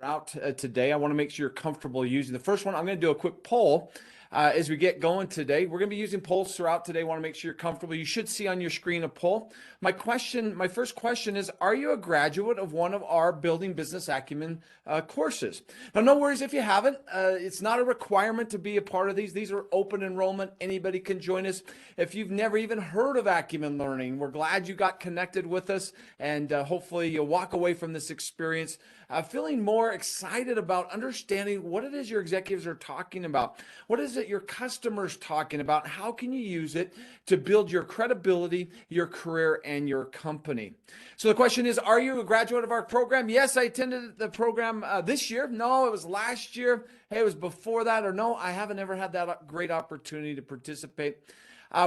Out today. I want to make sure you're comfortable using the first one. I'm going to do a quick poll as we get going today. We're going to be using polls throughout today. I want to make sure you're comfortable. You should see on your screen a poll. My first question is, are you a graduate of one of our Building Business Acumen courses? Now, no worries if you haven't. It's not a requirement to be a part of these. These are open enrollment. Anybody can join us. If you've never even heard of Acumen Learning, we're glad you got connected with us, and hopefully you'll walk away from this experience feeling more excited about understanding what it is your executives are talking about. What is it your customers talking about? How can you use it to build your credibility, your career, and your company? So the question is, are you a graduate of our program? Yes, I attended the program this year. No, it was last year. Hey, it was before that. Or no, I haven't ever had that great opportunity to participate.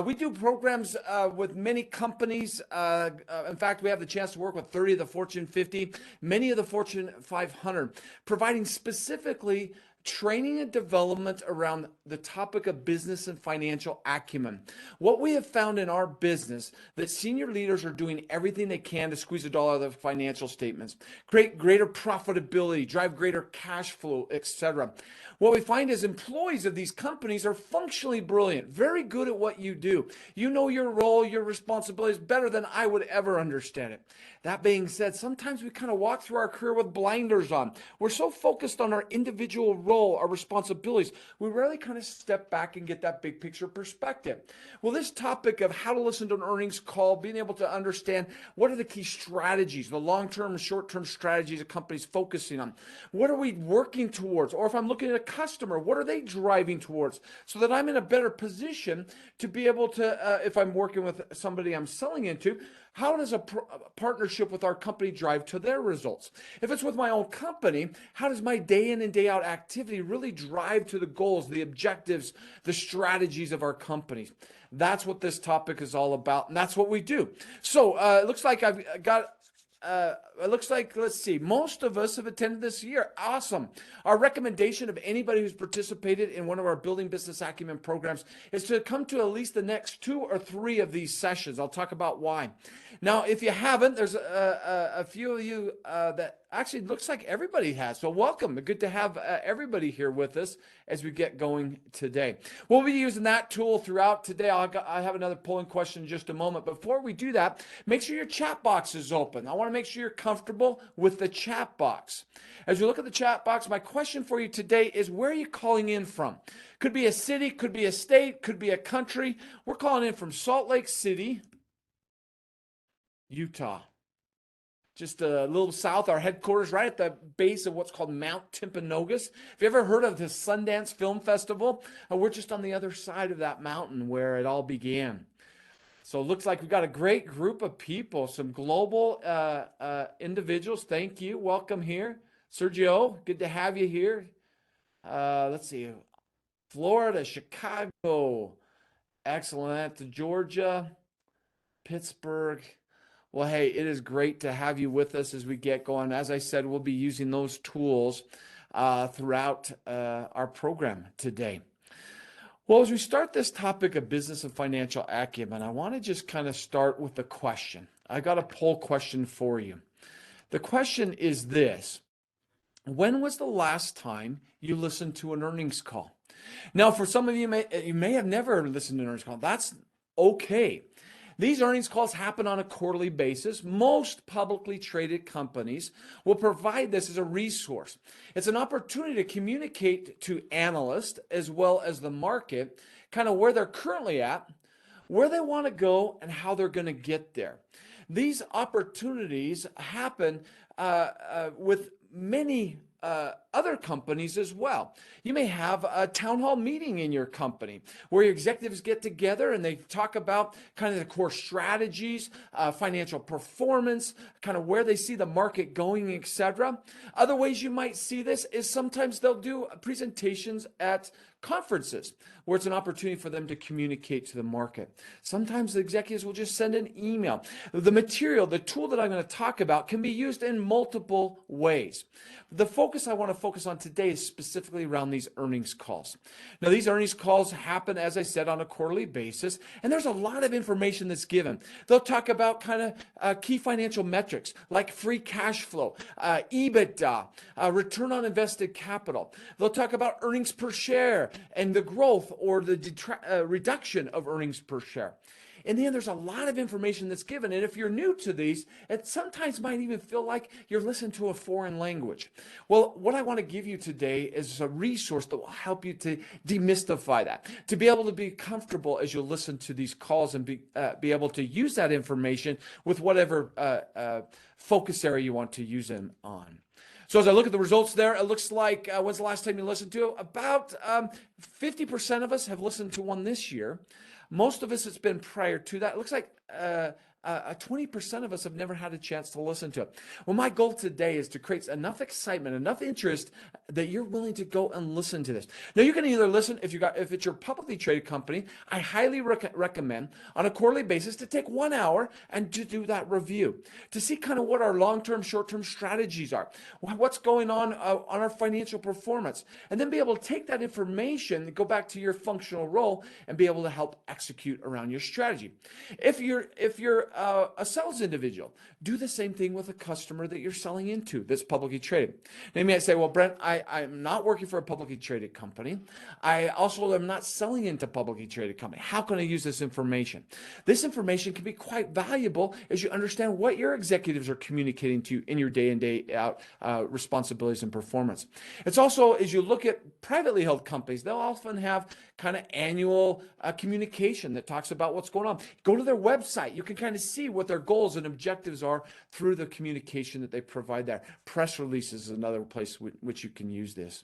We do programs with many companies. In fact, we have the chance to work with 30 of the Fortune 50, many of the Fortune 500, providing specifically training and development around the topic of business and financial acumen. What we have found in our business, that senior leaders are doing everything they can to squeeze a dollar out of the financial statements, create greater profitability, drive greater cash flow, etc. What we find is employees of these companies are functionally brilliant, very good at what you do. You know your role, your responsibilities better than I would ever understand it. That being said, sometimes we kind of walk through our career with blinders on. We're so focused on our individual role, our responsibilities, we rarely kind of step back and get that big picture perspective. Well, this topic of how to listen to an earnings call, being able to understand what are the key strategies, the long-term and short-term strategies a company's focusing on. What are we working towards? Or if I'm looking at a customer, what are they driving towards? So that I'm in a better position to be able to, if I'm working with somebody I'm selling into, how does a partnership with our company drive to their results? If it's with my own company, how does my day in and day out activity really drive to the goals, the objectives, the strategies of our companies? That's what this topic is all about, and that's what we do. So it looks like I've got let's see, most of us have attended this year. Awesome. Our recommendation of anybody who's participated in one of our Building Business Acumen programs is to come to at least the next 2 or 3 of these sessions. I'll talk about why. Now, if you haven't, there's a few of you that actually looks like everybody has. So welcome. Good to have everybody here with us as we get going today. We'll be using that tool throughout today. I have another polling question in just a moment. Before we do that, make sure your chat box is open. I want to make sure you're comfortable with the chat box. As you look at the chat box, my question for you today is, where are you calling in from? Could be a city, could be a state, could be a country. We're calling in from Salt Lake City, Utah. Just a little south, our headquarters, right at the base of what's called Mount Timpanogos. Have you ever heard of the Sundance Film Festival? We're just on the other side of that mountain where it all began. So it looks like we've got a great group of people, some global individuals. Thank you. Welcome here. Sergio, good to have you here. Let's see. Florida, Chicago. Excellent. Georgia, Pittsburgh. Well, hey, it is great to have you with us as we get going. As I said, we'll be using those tools throughout our program today. Well, as we start this topic of business and financial acumen, I want to just kind of start with the question. I got a poll question for you. The question is this: when was the last time you listened to an earnings call? Now, for some of you, you may have never listened to an earnings call. That's okay. These earnings calls happen on a quarterly basis. Most publicly traded companies will provide this as a resource. It's an opportunity to communicate to analysts as well as the market, kind of where they're currently at, where they want to go, and how they're going to get there. These opportunities happen with many other companies as well. You may have a town hall meeting in your company where your executives get together and they talk about kind of the core strategies, financial performance, kind of where they see the market going, etc. Other ways you might see this is sometimes they'll do presentations at conferences, where it's an opportunity for them to communicate to the market. Sometimes the executives will just send an email. The material, the tool that I'm going to talk about can be used in multiple ways. The focus I want to focus on today is specifically around these earnings calls. Now, these earnings calls happen, as I said, on a quarterly basis, and there's a lot of information that's given. They'll talk about kind of key financial metrics like free cash flow, EBITDA, return on invested capital. They'll talk about earnings per share and the growth or the reduction of earnings per share. In the end, there's a lot of information that's given. And if you're new to these, it sometimes might even feel like you're listening to a foreign language. Well, what I want to give you today is a resource that will help you to demystify that, to be able to be comfortable as you listen to these calls and be able to use that information with whatever focus area you want to use them on. So as I look at the results there, it looks like, when's the last time you listened to it? About 50% of us have listened to one this year. Most of us, it's been prior to that. It looks like 20% of us have never had a chance to listen to it. Well, my goal today is to create enough excitement, enough interest that you're willing to go and listen to this. Now, you can either listen, if it's your publicly traded company, I highly recommend on a quarterly basis to take 1 hour and to do that review, to see kind of what our long-term, short-term strategies are, what's going on our financial performance, and then be able to take that information, go back to your functional role, and be able to help execute around your strategy. If you're a sales individual, do the same thing with a customer that you're selling into that's publicly traded. Now, you may say, well, Brent, I'm not working for a publicly traded company. I also am not selling into publicly traded company. How can I use this information? This information can be quite valuable as you understand what your executives are communicating to you in your day in, day out responsibilities and performance. It's also, as you look at privately held companies, they'll often have kind of annual communication that talks about what's going on. Go to their website. You can kind of see what their goals and objectives are through the communication that they provide there. Press releases is another place which you can use this.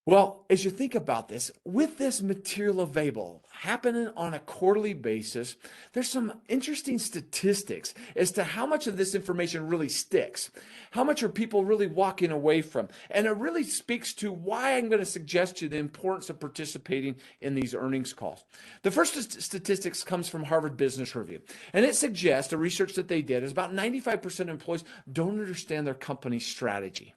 Well, as you think about this, with this material available, happening on a quarterly basis, there's some interesting statistics as to how much of this information really sticks. How much are people really walking away from? And it really speaks to why I'm going to suggest to you the importance of participating in these earnings calls. The first statistics comes from Harvard Business Review, and it suggests, a research that they did, is about 95% of employees don't understand their company's strategy.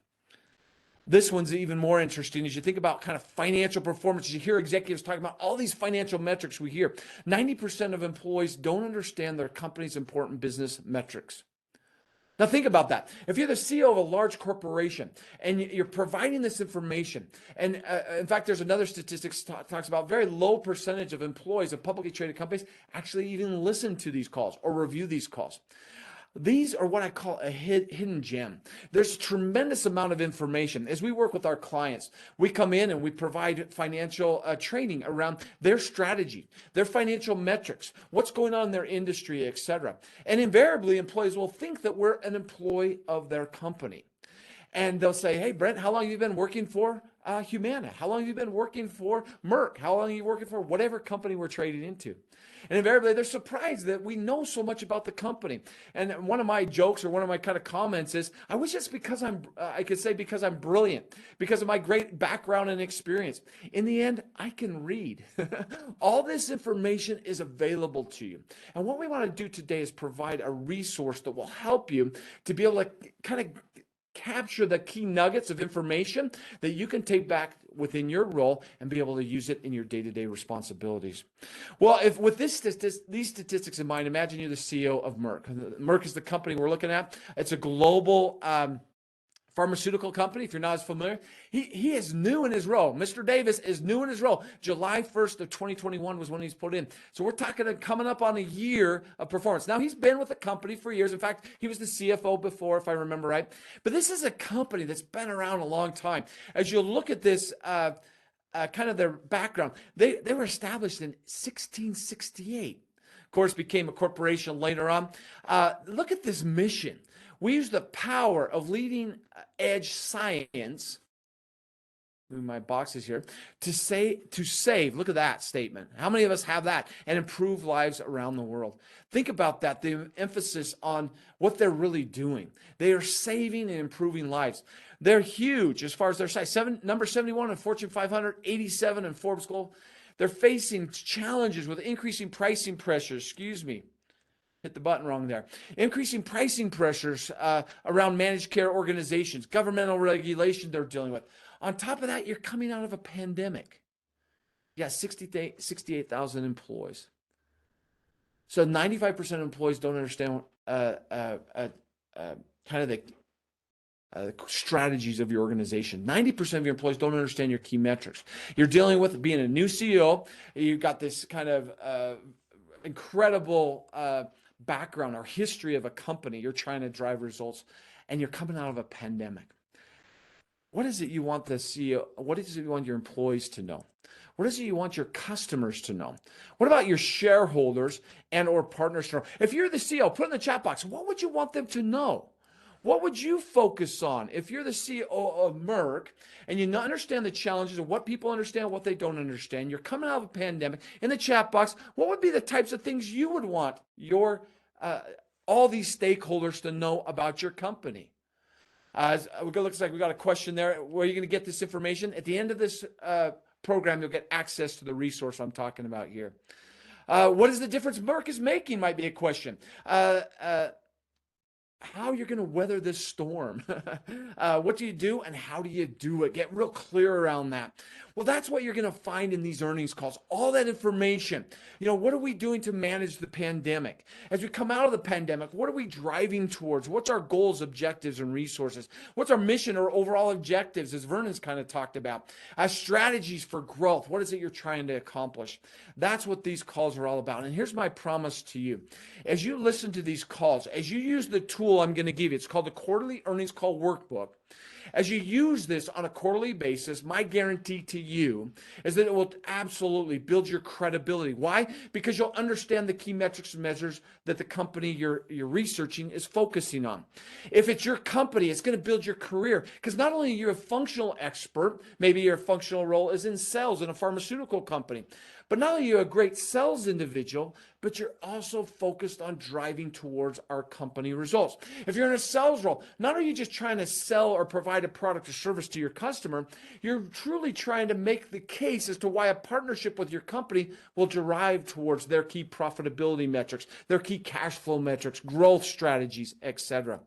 This one's even more interesting as you think about kind of financial performance. You hear executives talking about all these financial metrics we hear. 90% of employees don't understand their company's important business metrics. Now think about that. If you're the CEO of a large corporation and you're providing this information, and in fact, there's another statistics talks about very low percentage of employees of publicly traded companies actually even listen to these calls or review these calls. These are what I call a hidden gem. There's a tremendous amount of information. As we work with our clients, we come in and we provide financial training around their strategy, their financial metrics, what's going on in their industry, etc. And invariably, employees will think that we're an employee of their company. And they'll say, hey, Brent, how long have you been working for Humana? How long have you been working for Merck? How long are you working for whatever company we're trading into? And invariably, they're surprised that we know so much about the company. And one of my jokes or one of my kind of comments is, I wish it's because I could say because I'm brilliant, because of my great background and experience. In the end, I can read. All this information is available to you. And what we want to do today is provide a resource that will help you to be able to kind of capture the key nuggets of information that you can take back within your role and be able to use it in your day-to-day responsibilities. Well, if with these statistics in mind, imagine you're the CEO of Merck. Merck is the company we're looking at. It's a global pharmaceutical company, if you're not as familiar. He is new in his role. Mr. Davis is new in his role. July 1st of 2021 was when he's put in. So we're talking coming up on a year of performance. Now, he's been with the company for years. In fact, he was the CFO before, if I remember right. But this is a company that's been around a long time. As you look at this, kind of their background, they were established in 1668. Of course, became a corporation later on. Look at this mission. We use the power of leading edge science move my boxes here, to save, look at that statement. How many of us have that? And improve lives around the world. Think about that, the emphasis on what they're really doing. They are saving and improving lives. They're huge as far as their size. Number 71 in Fortune 500, 87 in Forbes Gold. They're facing challenges with increasing pricing pressures. Hit the button wrong there. Increasing pricing pressures around managed care organizations, governmental regulation they're dealing with. On top of that, you're coming out of a pandemic. Yeah, 68,000 employees. So 95% of employees don't understand kind of the strategies of your organization. 90% of your employees don't understand your key metrics. You're dealing with being a new CEO. You've got this kind of incredible background or history of a company. You're trying to drive results, and you're coming out of a pandemic. What is it you want the CEO? What is it you want your employees to know? What is it you want your customers to know? What about your shareholders and or partners to know? If you're the CEO, put in the chat box, what would you want them to know? What would you focus on? If you're the CEO of Merck and you understand the challenges of what people understand, what they don't understand, you're coming out of a pandemic, in the chat box, what would be the types of things you would want your all these stakeholders to know about your company? It looks like we got a question there. Where are you going to get this information? At the end of this program, you'll get access to the resource I'm talking about here. What is the difference Merck is making might be a question. How you're going to weather this storm. What do you do and how do you do it? Get real clear around that. Well, that's what you're going to find in these earnings calls. All that information. What are we doing to manage the pandemic? As we come out of the pandemic, what are we driving towards? What's our goals, objectives, and resources? What's our mission or overall objectives, as Vernon's kind of talked about? Strategies for growth. What is it you're trying to accomplish? That's what these calls are all about. And here's my promise to you. As you listen to these calls, as you use the tool I'm going to give you, it's called the Quarterly Earnings Call Workbook. As you use this on a quarterly basis, my guarantee to you is that it will absolutely build your credibility. Why? Because you'll understand the key metrics and measures that the company you're researching is focusing on. If it's your company, it's going to build your career, because not only are you a functional expert, maybe your functional role is in sales in a pharmaceutical company, but not only are you a great sales individual, but you're also focused on driving towards our company results. If you're in a sales role, not are you just trying to sell or provide a product or service to your customer, you're truly trying to make the case as to why a partnership with your company will drive towards their key profitability metrics, their key cash flow metrics, growth strategies, etc.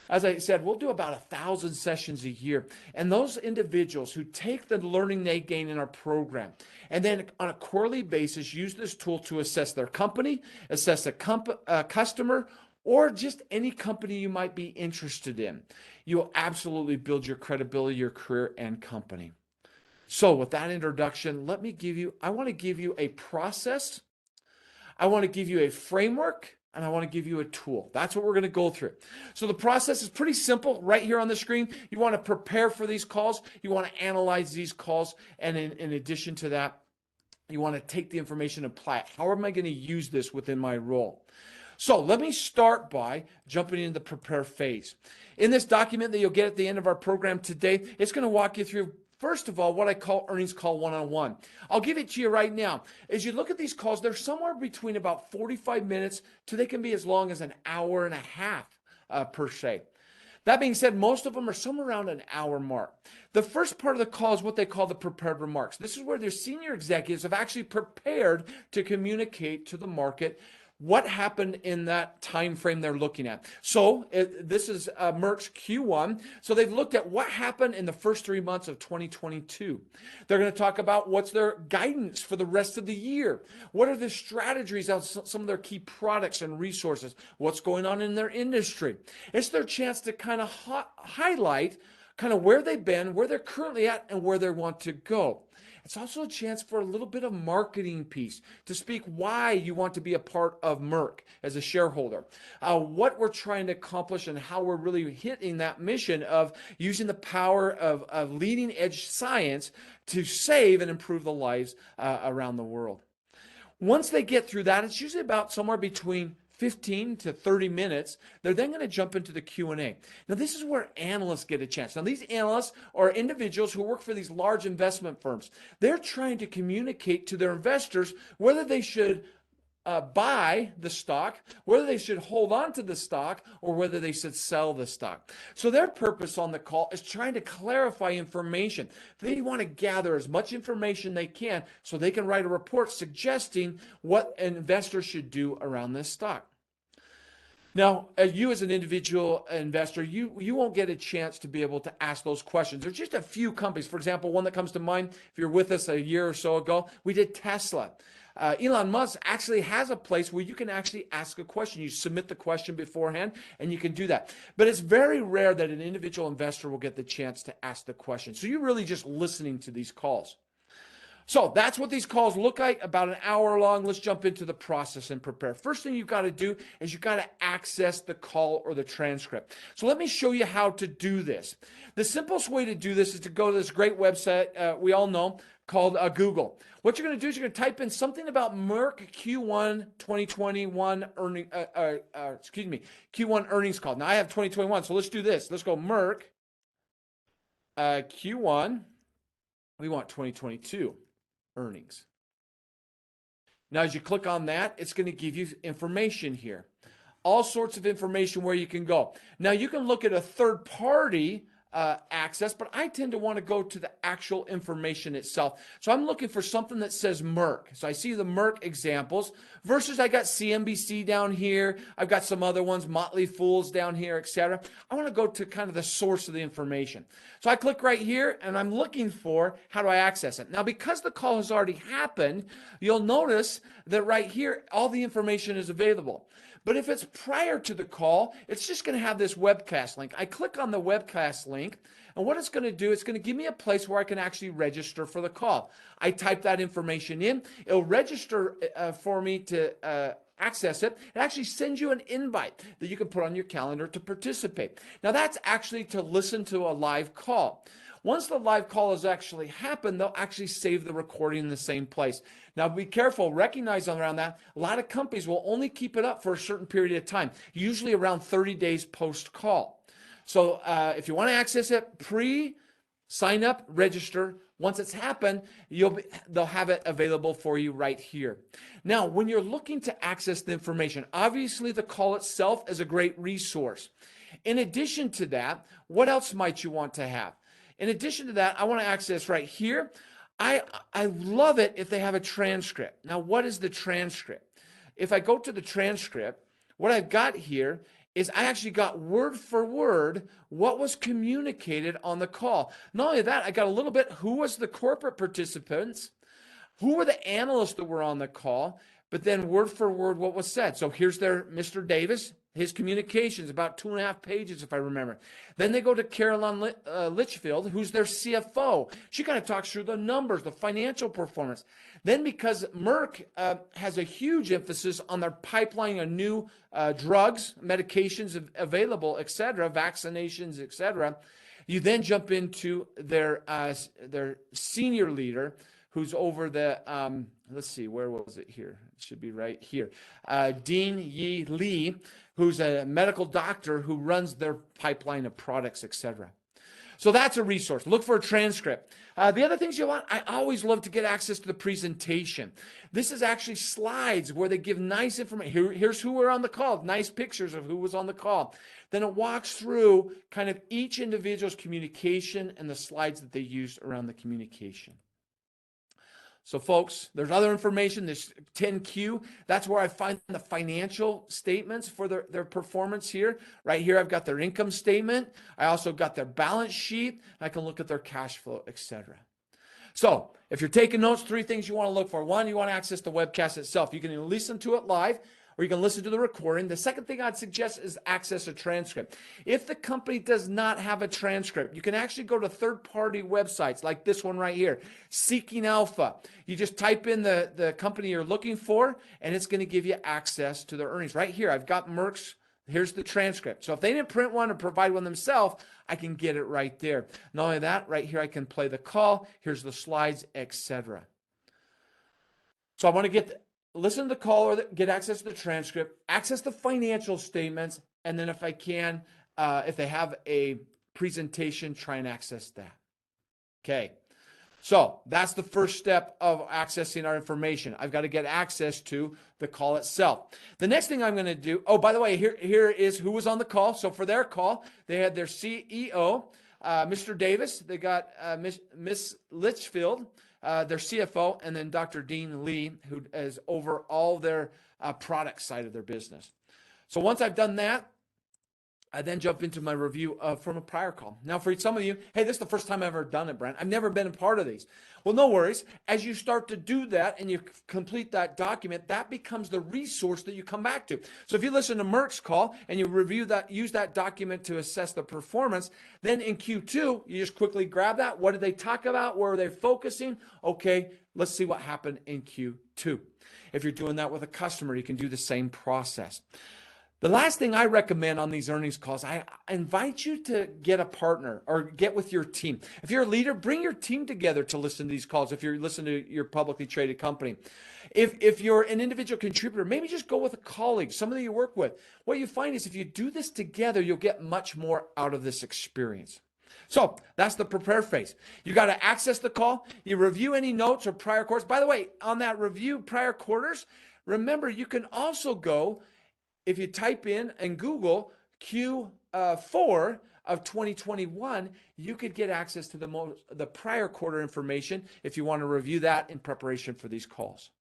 As I said, we'll do about 1,000 sessions a year. And those individuals who take the learning they gain in our program and then on a quarterly basis use this tool to assess their company, assess a customer, or just any company you might be interested in, you'll absolutely build your credibility, your career, and company. So with that introduction, I want to give you a process. I want to give you a framework. And I want to give you a tool. That's what we're going to go through. So the process is pretty simple right here on the screen. You want to prepare for these calls. You want to analyze these calls. And in addition to that, you want to take the information and apply it. How am I going to use this within my role? So let me start by jumping into the prepare phase. In this document that you'll get at the end of our program today, it's going to walk you through, first of all, what I call earnings call one-on-one. I'll give it to you right now. As you look at these calls, they're somewhere between about 45 minutes to they can be as long as an hour and a half per se. That being said, most of them are somewhere around an hour mark. The first part of the call is what they call the prepared remarks. This is where their senior executives have actually prepared to communicate to the market what happened in that time frame they're looking at. So this is Merck's Q1. So they've looked at what happened in the first 3 months of 2022. They're going to talk about what's their guidance for the rest of the year. What are the strategies of some of their key products and resources? What's going on in their industry? It's their chance to kind of highlight kind of where they've been, where they're currently at, and where they want to go. It's also a chance for a little bit of marketing piece to speak why you want to be a part of Merck as a shareholder, what we're trying to accomplish and how we're really hitting that mission of using the power of leading edge science to save and improve the lives around the world. Once they get through that, it's usually about somewhere between 15 to 30 minutes, they're then going to jump into the Q&A. Now, this is where analysts get a chance. Now, these analysts are individuals who work for these large investment firms. They're trying to communicate to their investors whether they should buy the stock, whether they should hold on to the stock, or whether they should sell the stock. So their purpose on the call is trying to clarify information. They want to gather as much information they can so they can write a report suggesting what an investor should do around this stock. Now, you as an individual investor, you won't get a chance to be able to ask those questions. There's just a few companies. For example, one that comes to mind, if you're with us a year or so ago, we did Tesla. Elon Musk actually has a place where you can actually ask a question. You submit the question beforehand, and you can do that. But it's very rare that an individual investor will get the chance to ask the question. So you're really just listening to these calls. So that's what these calls look like, about an hour long. Let's jump into the process and prepare. First thing you've got to do is you've got to access the call or the transcript. So let me show you how to do this. The simplest way to do this is to go to this great website we all know called Google. What you're going to do is you're going to type in something about Merck Q1 2021 Q1 earnings call. Now I have 2021, so let's do this. Let's go Merck Q1. We want 2022 earnings. Now, as you click on that, it's going to give you information here. All sorts of information where you can go. Now, you can look at a third party access, but I tend to want to go to the actual information itself. So I'm looking for something that says Merck. So I see the Merck examples versus I got CNBC down here. I've got some other ones, Motley Fools down here, etc. I want to go to kind of the source of the information. So I click right here and I'm looking for how do I access it. Now, because the call has already happened, you'll notice that right here, all the information is available. But if it's prior to the call, it's just going to have this webcast link. I click on the webcast link, and what it's going to do, it's going to give me a place where I can actually register for the call. I type that information in. It'll register for me to access it. It actually sends you an invite that you can put on your calendar to participate. Now, that's actually to listen to a live call. Once the live call has actually happened, they'll actually save the recording in the same place. Now, be careful, recognize around that, a lot of companies will only keep it up for a certain period of time, usually around 30 days post-call. So if you want to access it, sign up, register. Once it's happened, they'll have it available for you right here. Now, when you're looking to access the information, obviously the call itself is a great resource. In addition to that, what else might you want to have? In addition to that, I want to access right here. I love it if they have a transcript. Now, what is the transcript? If I go to the transcript, what I've got here is I actually got word for word what was communicated on the call. Not only that, I got a little bit who was the corporate participants, who were the analysts that were on the call, but then word for word what was said. So here's their Mr. Davis, his communications, about 2.5 pages, if I remember. Then they go to Caroline Litchfield, who's their CFO. She kind of talks through the numbers, the financial performance. Then because Merck has a huge emphasis on their pipeline of new drugs, medications available, et cetera, vaccinations, et cetera, you then jump into their senior leader, who's over the, let's see, where was it here? It should be right here. Dean Yi Lee, who's a medical doctor who runs their pipeline of products, etc. So that's a resource. Look for a transcript. The other things you want, I always love to get access to the presentation. This is actually slides where they give nice information. Here's who were on the call, nice pictures of who was on the call. Then it walks through kind of each individual's communication and the slides that they used around the communication. So folks, there's other information, there's 10Q. That's where I find the financial statements for their performance here. Right here, I've got their income statement. I also got their balance sheet. I can look at their cash flow, etc. So if you're taking notes, 3 things you want to look for. 1, you want to access the webcast itself. You can either listen to it live or you can listen to the recording. The second thing I'd suggest is access a transcript. If the company does not have a transcript, you can actually go to third-party websites like this one right here, Seeking Alpha. You just type in the company you're looking for, and it's going to give you access to their earnings. Right here, I've got Merck's. Here's the transcript. So if they didn't print one or provide one themselves, I can get it right there. Not only that, right here, I can play the call. Here's the slides, etc. So I want to get listen to the call or get access to the transcript, access the financial statements, and then if I can, if they have a presentation, try and access that. Okay. So that's the first step of accessing our information. I've got to get access to the call itself. The next thing I'm going to do, oh, by the way, here is who was on the call. So for their call, they had their CEO, Mr. Davis. They got Miss Litchfield, their CFO, and then Dr. Dean Lee, who is over all their product side of their business. So once I've done that, I then jump into my review from a prior call. Now, for some of you, hey, this is the first time I've ever done it, Brent. I've never been a part of these. Well, no worries. As you start to do that and you complete that document, that becomes the resource that you come back to. So if you listen to Merck's call and you review that, use that document to assess the performance, then in Q2, you just quickly grab that. What did they talk about? Where are they focusing? Okay, let's see what happened in Q2. If you're doing that with a customer, you can do the same process. The last thing I recommend on these earnings calls, I invite you to get a partner or get with your team. If you're a leader, bring your team together to listen to these calls. If you're listening to your publicly traded company, if you're an individual contributor, maybe just go with a colleague, somebody you work with. What you find is if you do this together, you'll get much more out of this experience. So that's the prepare phase. You got to access the call. You review any notes or prior quarters. By the way, on that review prior quarters, remember you can also go. If you type in and Google Q4 of 2021, you could get access to the prior quarter information if you want to review that in preparation for these calls.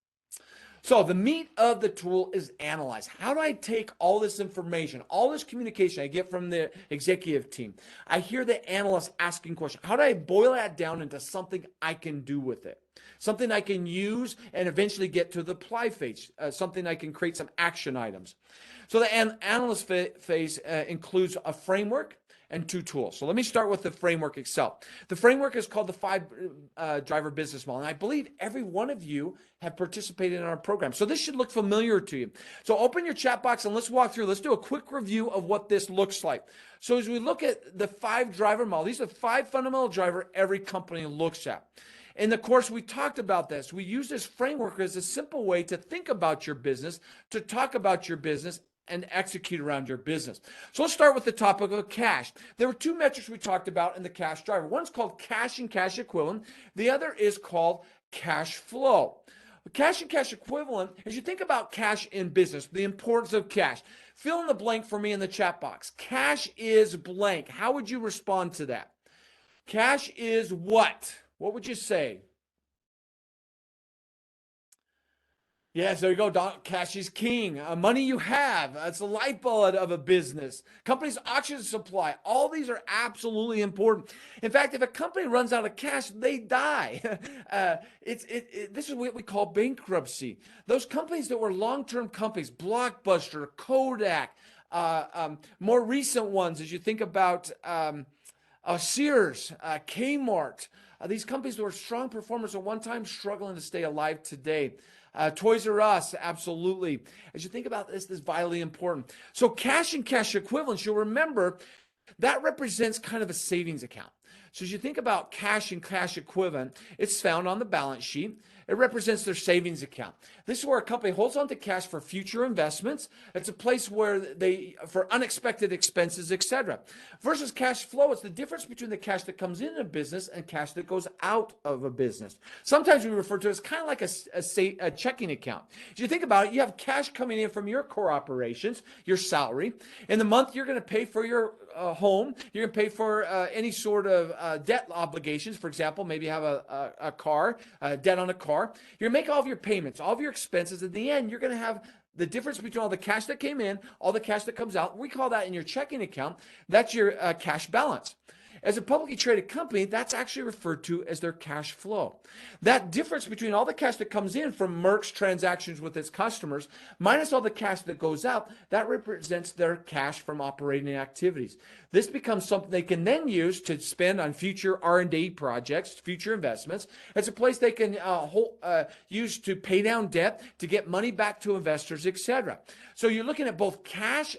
So the meat of the tool is analyze. How do I take all this information, all this communication I get from the executive team? I hear the analyst asking questions. How do I boil that down into something I can do with it? Something I can use and eventually get to the apply phase, something I can create some action items. So the analyst phase includes a framework and two tools. So let me start with the framework itself. The framework is called the 5-driver business model. And I believe every one of you have participated in our program. So this should look familiar to you. So open your chat box and let's walk through. Let's do a quick review of what this looks like. So as we look at the 5-driver model, these are 5 fundamental drivers every company looks at. In the course, we talked about this. We use this framework as a simple way to think about your business, to talk about your business, and execute around your business. So let's start with the topic of cash. There were 2 metrics we talked about in the cash driver. One's called cash and cash equivalent. The other is called cash flow. Cash and cash equivalent, as you think about cash in business, the importance of cash, fill in the blank for me in the chat box. Cash is blank. How would you respond to that? Cash is what? What would you say? Yes, there you go. Cash is king. Money you have. It's the lifeblood of a business. Companies' oxygen supply. All these are absolutely important. In fact, if a company runs out of cash, they die. This is what we call bankruptcy. Those companies that were long-term companies, Blockbuster, Kodak, more recent ones, as you think about Sears, Kmart, these companies that were strong performers at one time, struggling to stay alive today. Toys R Us, absolutely. As you think about this, this is vitally important. So cash and cash equivalents, you'll remember that represents kind of a savings account. So as you think about cash and cash equivalent, it's found on the balance sheet. It represents their savings account. This is where a company holds on to cash for future investments. It's a place where for unexpected expenses, etc. Versus cash flow, it's the difference between the cash that comes into a business and cash that goes out of a business. Sometimes we refer to it as kind of like a checking account. If you think about it, you have cash coming in from your core operations, your salary. In the month, you're going to pay for your home. You're going to pay for any sort of debt obligations. For example, maybe you have a car, debt on a car. You're going to make all of your payments, all of your expenses. At the end, you're going to have the difference between all the cash that came in, all the cash that comes out. We call that in your checking account. That's your cash balance. As a publicly traded company, that's actually referred to as their cash flow. That difference between all the cash that comes in from Merck's transactions with its customers, minus all the cash that goes out, that represents their cash from operating activities. This becomes something they can then use to spend on future R&D projects, future investments. It's a place they can use to pay down debt, to get money back to investors, etc. So you're looking at both cash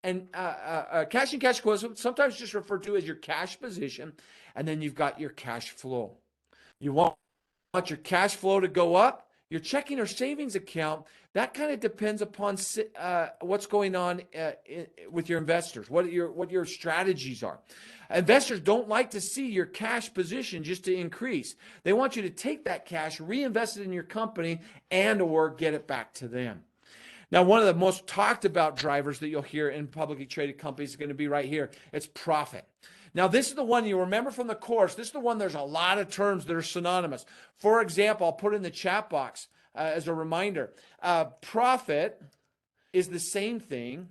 and cash equivalents, sometimes just referred to as your cash position, and then you've got your cash flow. You want your cash flow to go up, Your checking or savings account, that kind of depends upon what's going on with your investors, what your strategies are. Investors don't like to see your cash position just to increase. They want you to take that cash, reinvest it in your company, and or get it back to them. Now, one of the most talked about drivers that you'll hear in publicly traded companies is going to be right here. It's profit. Now, this is the one you remember from the course. This is the one there's a lot of terms that are synonymous. For example, I'll put it in the chat box as a reminder. Profit is the same thing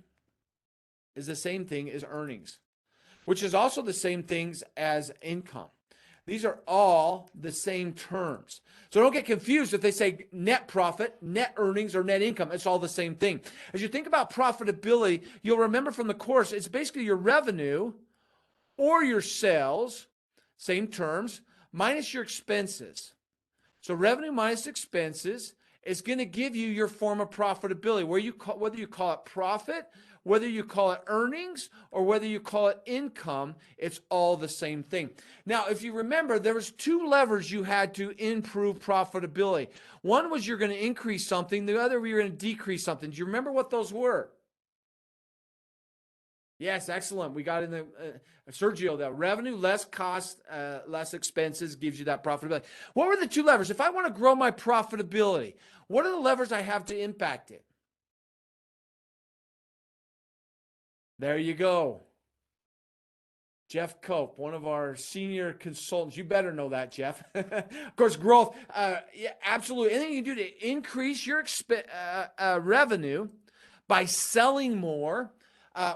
as earnings, which is also the same things as income. These are all the same terms. So don't get confused if they say net profit, net earnings, or net income. It's all the same thing. As you think about profitability, you'll remember from the course, it's basically your revenue or your sales, same terms, minus your expenses. So revenue minus expenses is going to give you your form of profitability, whether you call it profit, whether you call it earnings, or whether you call it income, it's all the same thing. Now, if you remember, there was two levers you had to improve profitability. One was you're going to increase something. The other, you're going to decrease something. Do you remember what those were? Yes, excellent. We got in the Sergio, that revenue, less cost, less expenses gives you that profitability. What were the two levers? If I want to grow my profitability, what are the levers I have to impact it? There you go. Jeff Cope, one of our senior consultants. You better know that, Jeff. Of course, growth. Yeah, absolutely. Anything you do to increase your revenue by selling more,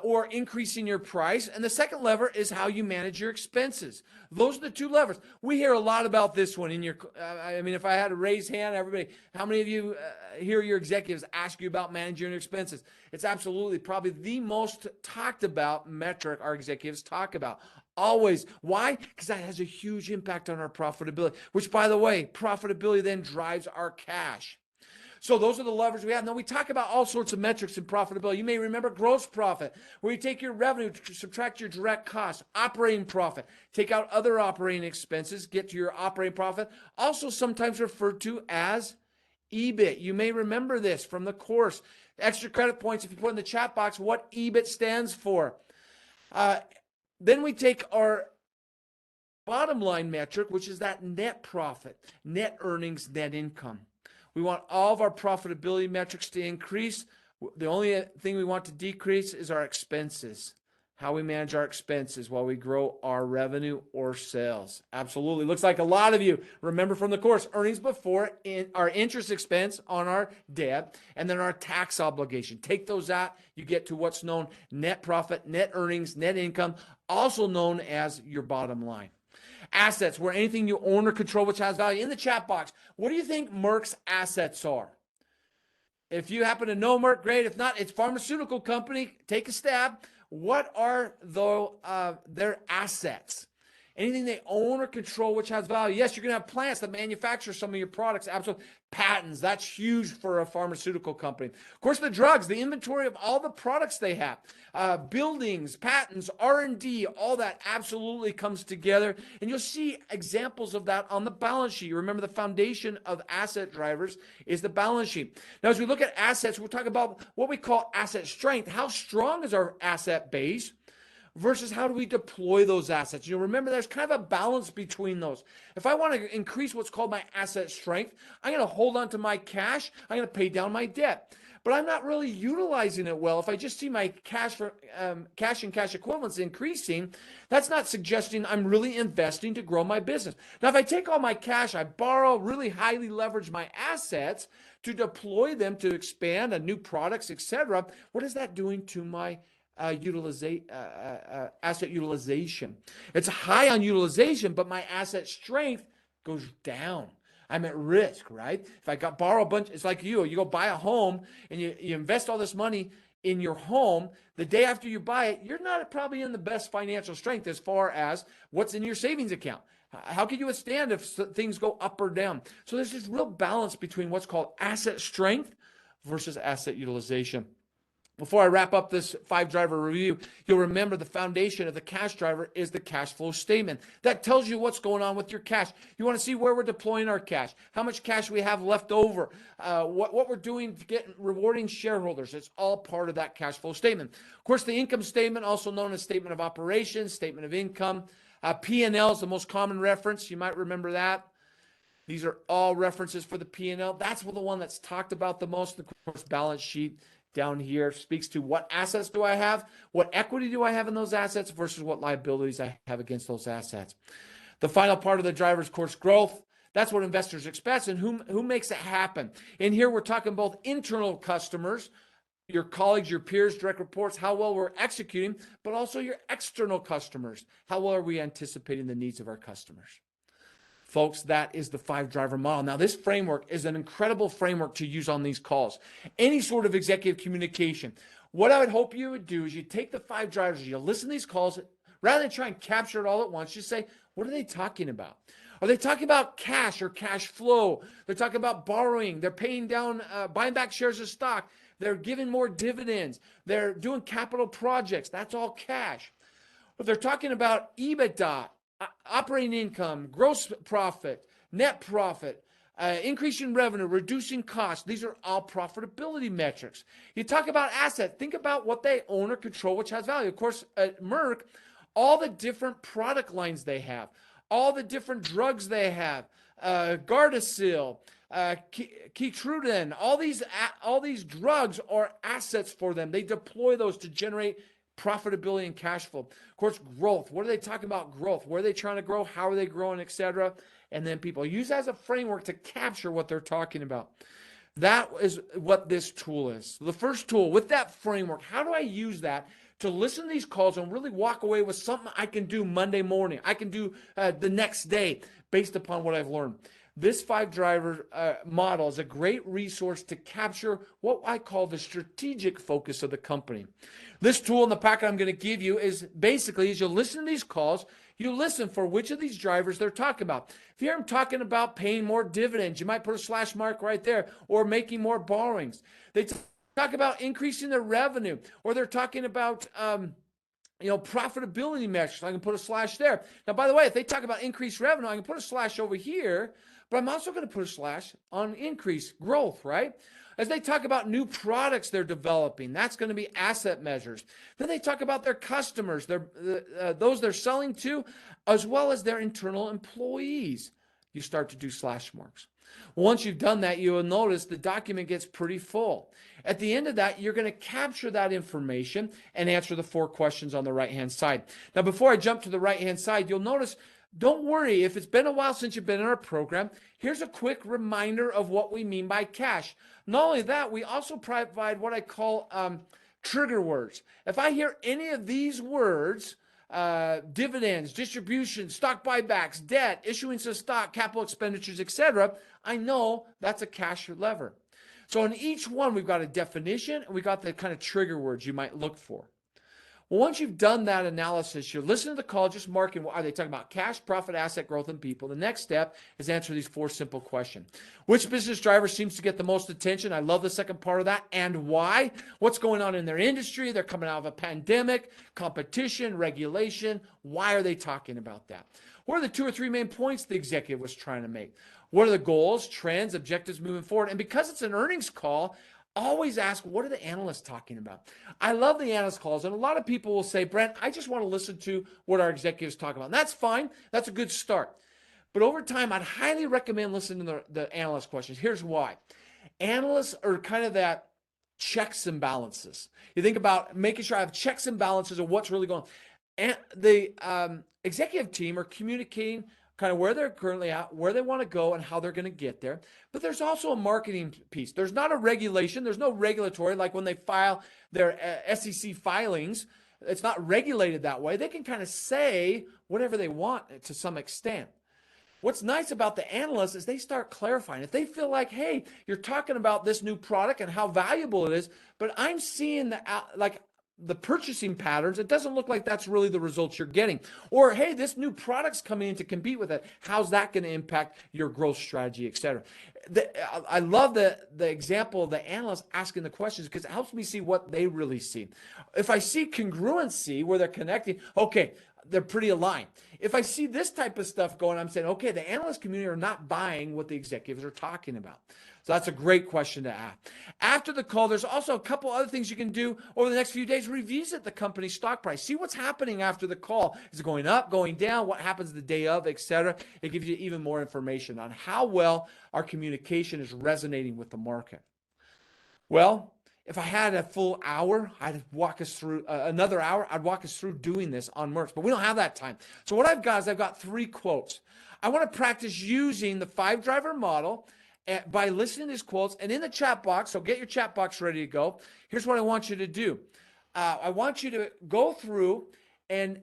or increasing your price. And the second lever is how you manage your expenses. Those are the two levers. We hear a lot about this one in your, if I had to raise hand, everybody, how many of you hear your executives ask you about managing your expenses? It's absolutely probably the most talked about metric our executives talk about. Always. Why? Because that has a huge impact on our profitability, which, by the way, profitability then drives our cash. So those are the levers we have. Now, we talk about all sorts of metrics in profitability. You may remember gross profit, where you take your revenue, subtract your direct costs, operating profit, take out other operating expenses, get to your operating profit, also sometimes referred to as EBIT. You may remember this from the course. Extra credit points if you put in the chat box what EBIT stands for. Then we take our bottom line metric, which is that net profit, net earnings, net income. We want all of our profitability metrics to increase. The only thing we want to decrease is our expenses, how we manage our expenses while we grow our revenue or sales. Absolutely. Looks like a lot of you remember from the course, earnings before our interest expense on our debt, and then our tax obligation. Take those out, you get to what's known net profit, net earnings, net income, also known as your bottom line. Assets, where anything you own or control which has value. In the chat box, what do you think Merck's assets are? If you happen to know Merck, great. If not, it's a pharmaceutical company. Take a stab. What are their assets? Anything they own or control which has value. Yes, you're going to have plants that manufacture some of your products. Absolutely. Patents, that's huge for a pharmaceutical company. Of course, the drugs, the inventory of all the products they have. Buildings, patents, R&D, all that absolutely comes together. And you'll see examples of that on the balance sheet. Remember, the foundation of asset drivers is the balance sheet. Now, as we look at assets, we'll talk about what we call asset strength. How strong is our asset base? Versus how do we deploy those assets? You'll remember there's kind of a balance between those. If I want to increase what's called my asset strength, I'm going to hold on to my cash. I'm going to pay down my debt. But I'm not really utilizing it well. If I just see my cash and cash equivalents increasing, that's not suggesting I'm really investing to grow my business. Now, if I take all my cash, I borrow, really highly leverage my assets to deploy them to expand on new products, etc., what is that doing to my asset utilization? It's high on utilization, but my asset strength goes down. I'm at risk, right? If I borrow a bunch, it's like you go buy a home and you invest all this money in your home. The day after you buy it, you're not probably in the best financial strength as far as what's in your savings account. How can you withstand if things go up or down? So there's this real balance between what's called asset strength versus asset utilization. before I wrap up this 5-driver review, you'll remember the foundation of the cash driver is the cash flow statement. That tells you what's going on with your cash. You want to see where we're deploying our cash, how much cash we have left over, what we're doing to get rewarding shareholders. It's all part of that cash flow statement. Of course, the income statement, also known as statement of operations, statement of income. P&L is the most common reference. You might remember that. These are all references for the P&L. That's the one that's talked about the most. Of course, balance sheet down here speaks to what assets do I have, what equity do I have in those assets versus what liabilities I have against those assets. The final part of the driver is, of course, growth. That's what investors expect, and who makes it happen. In here, we're talking both internal customers, your colleagues, your peers, direct reports, how well we're executing, but also your external customers. How well are we anticipating the needs of our customers? Folks, that is the 5-driver model. Now, this framework is an incredible framework to use on these calls. Any sort of executive communication. What I would hope you would do is you take the 5 drivers, you listen to these calls, rather than try and capture it all at once, just say, what are they talking about? Are they talking about cash or cash flow? They're talking about borrowing. They're paying down, buying back shares of stock. They're giving more dividends. They're doing capital projects. That's all cash. But they're talking about EBITDA, operating income, gross profit, net profit, increasing revenue, reducing costs. These are all profitability metrics. You talk about assets. Think about what they own or control, which has value. Of course, at Merck, all the different product lines they have, all the different drugs they have, Gardasil, Keytruda, all these drugs are assets for them. They deploy those to generate profitability and cash flow. Of course, growth. What are they talking about? Growth. Where are they trying to grow? How are they growing, etc.? And then people use that as a framework to capture what they're talking about. That is what this tool is. The first tool with that framework, how do I use that to listen to these calls and really walk away with something I can do Monday morning? I can do the next day based upon what I've learned. This 5-driver model is a great resource to capture what I call the strategic focus of the company. This tool in the packet I'm going to give you is basically, as you listen to these calls, you listen for which of these drivers they're talking about. If you hear them talking about paying more dividends, you might put a slash mark right there, or making more borrowings. They talk about increasing their revenue, or they're talking about profitability measures. I can put a slash there. Now, by the way, if they talk about increased revenue, I can put a slash over here, but I'm also going to put a slash on increased growth, right? As they talk about new products they're developing, that's going to be asset measures. Then they talk about their customers, those they're selling to, as well as their internal employees. You start to do slash marks. Once you've done that, you will notice the document gets pretty full. At the end of that, you're going to capture that information and answer the 4 questions on the right-hand side. Now, before I jump to the right-hand side, you'll notice, don't worry, if it's been a while since you've been in our program, here's a quick reminder of what we mean by cash. Not only that, we also provide what I call trigger words. If I hear any of these words, dividends, distributions, stock buybacks, debt, issuance of stock, capital expenditures, etc., I know that's a cash lever. So in each one, we've got a definition and we've got the kind of trigger words you might look for. Well, once you've done that analysis, you listen to the call, just marking, are they talking about cash, profit, asset, growth, and people? The next step is answer these 4 simple questions. Which business driver seems to get the most attention? I love the second part of that. And why? What's going on in their industry? They're coming out of a pandemic, competition, regulation. Why are they talking about that? What are the 2 or 3 main points the executive was trying to make? What are the goals, trends, objectives moving forward? And because it's an earnings call, always ask, what are the analysts talking about? I love the analyst calls, and a lot of people will say, Brent, I just want to listen to what our executives talk about. And that's fine. That's a good start. But over time, I'd highly recommend listening to the analyst questions. Here's why. Analysts are kind of that checks and balances. You think about making sure I have checks and balances of what's really going on. And the executive team are communicating kind of where they're currently at, where they want to go, and how they're going to get there. But there's also a marketing piece. There's not a regulation. There's no regulatory, like when they file their SEC filings. It's not regulated that way. They can kind of say whatever they want to some extent. What's nice about the analysts is they start clarifying. If they feel like, hey, you're talking about this new product and how valuable it is, but I'm seeing the purchasing patterns, it doesn't look like that's really the results you're getting. Or, hey, this new product's coming in to compete with it. How's that going to impact your growth strategy, et cetera? I love the example of the analyst asking the questions because it helps me see what they really see. If I see congruency where they're connecting, okay, they're pretty aligned. If I see this type of stuff going, I'm saying, okay, the analyst community are not buying what the executives are talking about. So that's a great question to ask. After the call, there's also a couple other things you can do over the next few days. Revisit the company's stock price. See what's happening after the call. Is it going up, going down? What happens the day of, et cetera? It gives you even more information on how well our communication is resonating with the market. Well, if I had a full hour, I'd walk us through another hour. I'd walk us through doing this on Merck, but we don't have that time. So what I've got is I've got 3 quotes. I want to practice using the 5-driver model by listening to these quotes and in the chat box. So get your chat box ready to go. Here's what I want you to do. I want you to go through and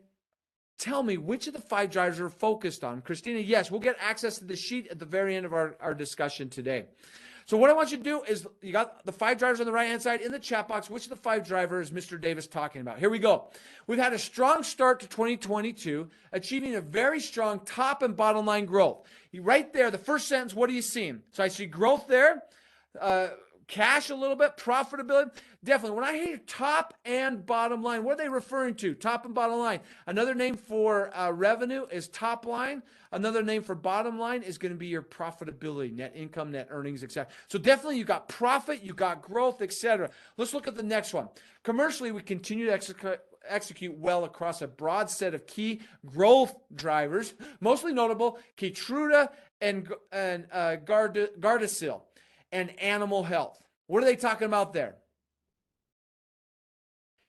tell me which of the 5 drivers are focused on. Christina, yes, we'll get access to the sheet at the very end of our discussion today. So what I want you to do is, you got the 5 drivers on the right-hand side in the chat box. Which of the 5 drivers is Mr. Davis talking about? Here we go. We've had a strong start to 2022, achieving a very strong top and bottom line growth. Right there, the first sentence, what are you seeing? So I see growth there, cash a little bit, profitability. Definitely. When I hear top and bottom line, what are they referring to? Top and bottom line. Another name for revenue is top line. Another name for bottom line is going to be your profitability, net income, net earnings, etc. So definitely you got profit, you got growth, etc. Let's look at the next one. Commercially, we continue to execute well across a broad set of key growth drivers, mostly notable Keytruda and Gardasil and animal health. What are they talking about there?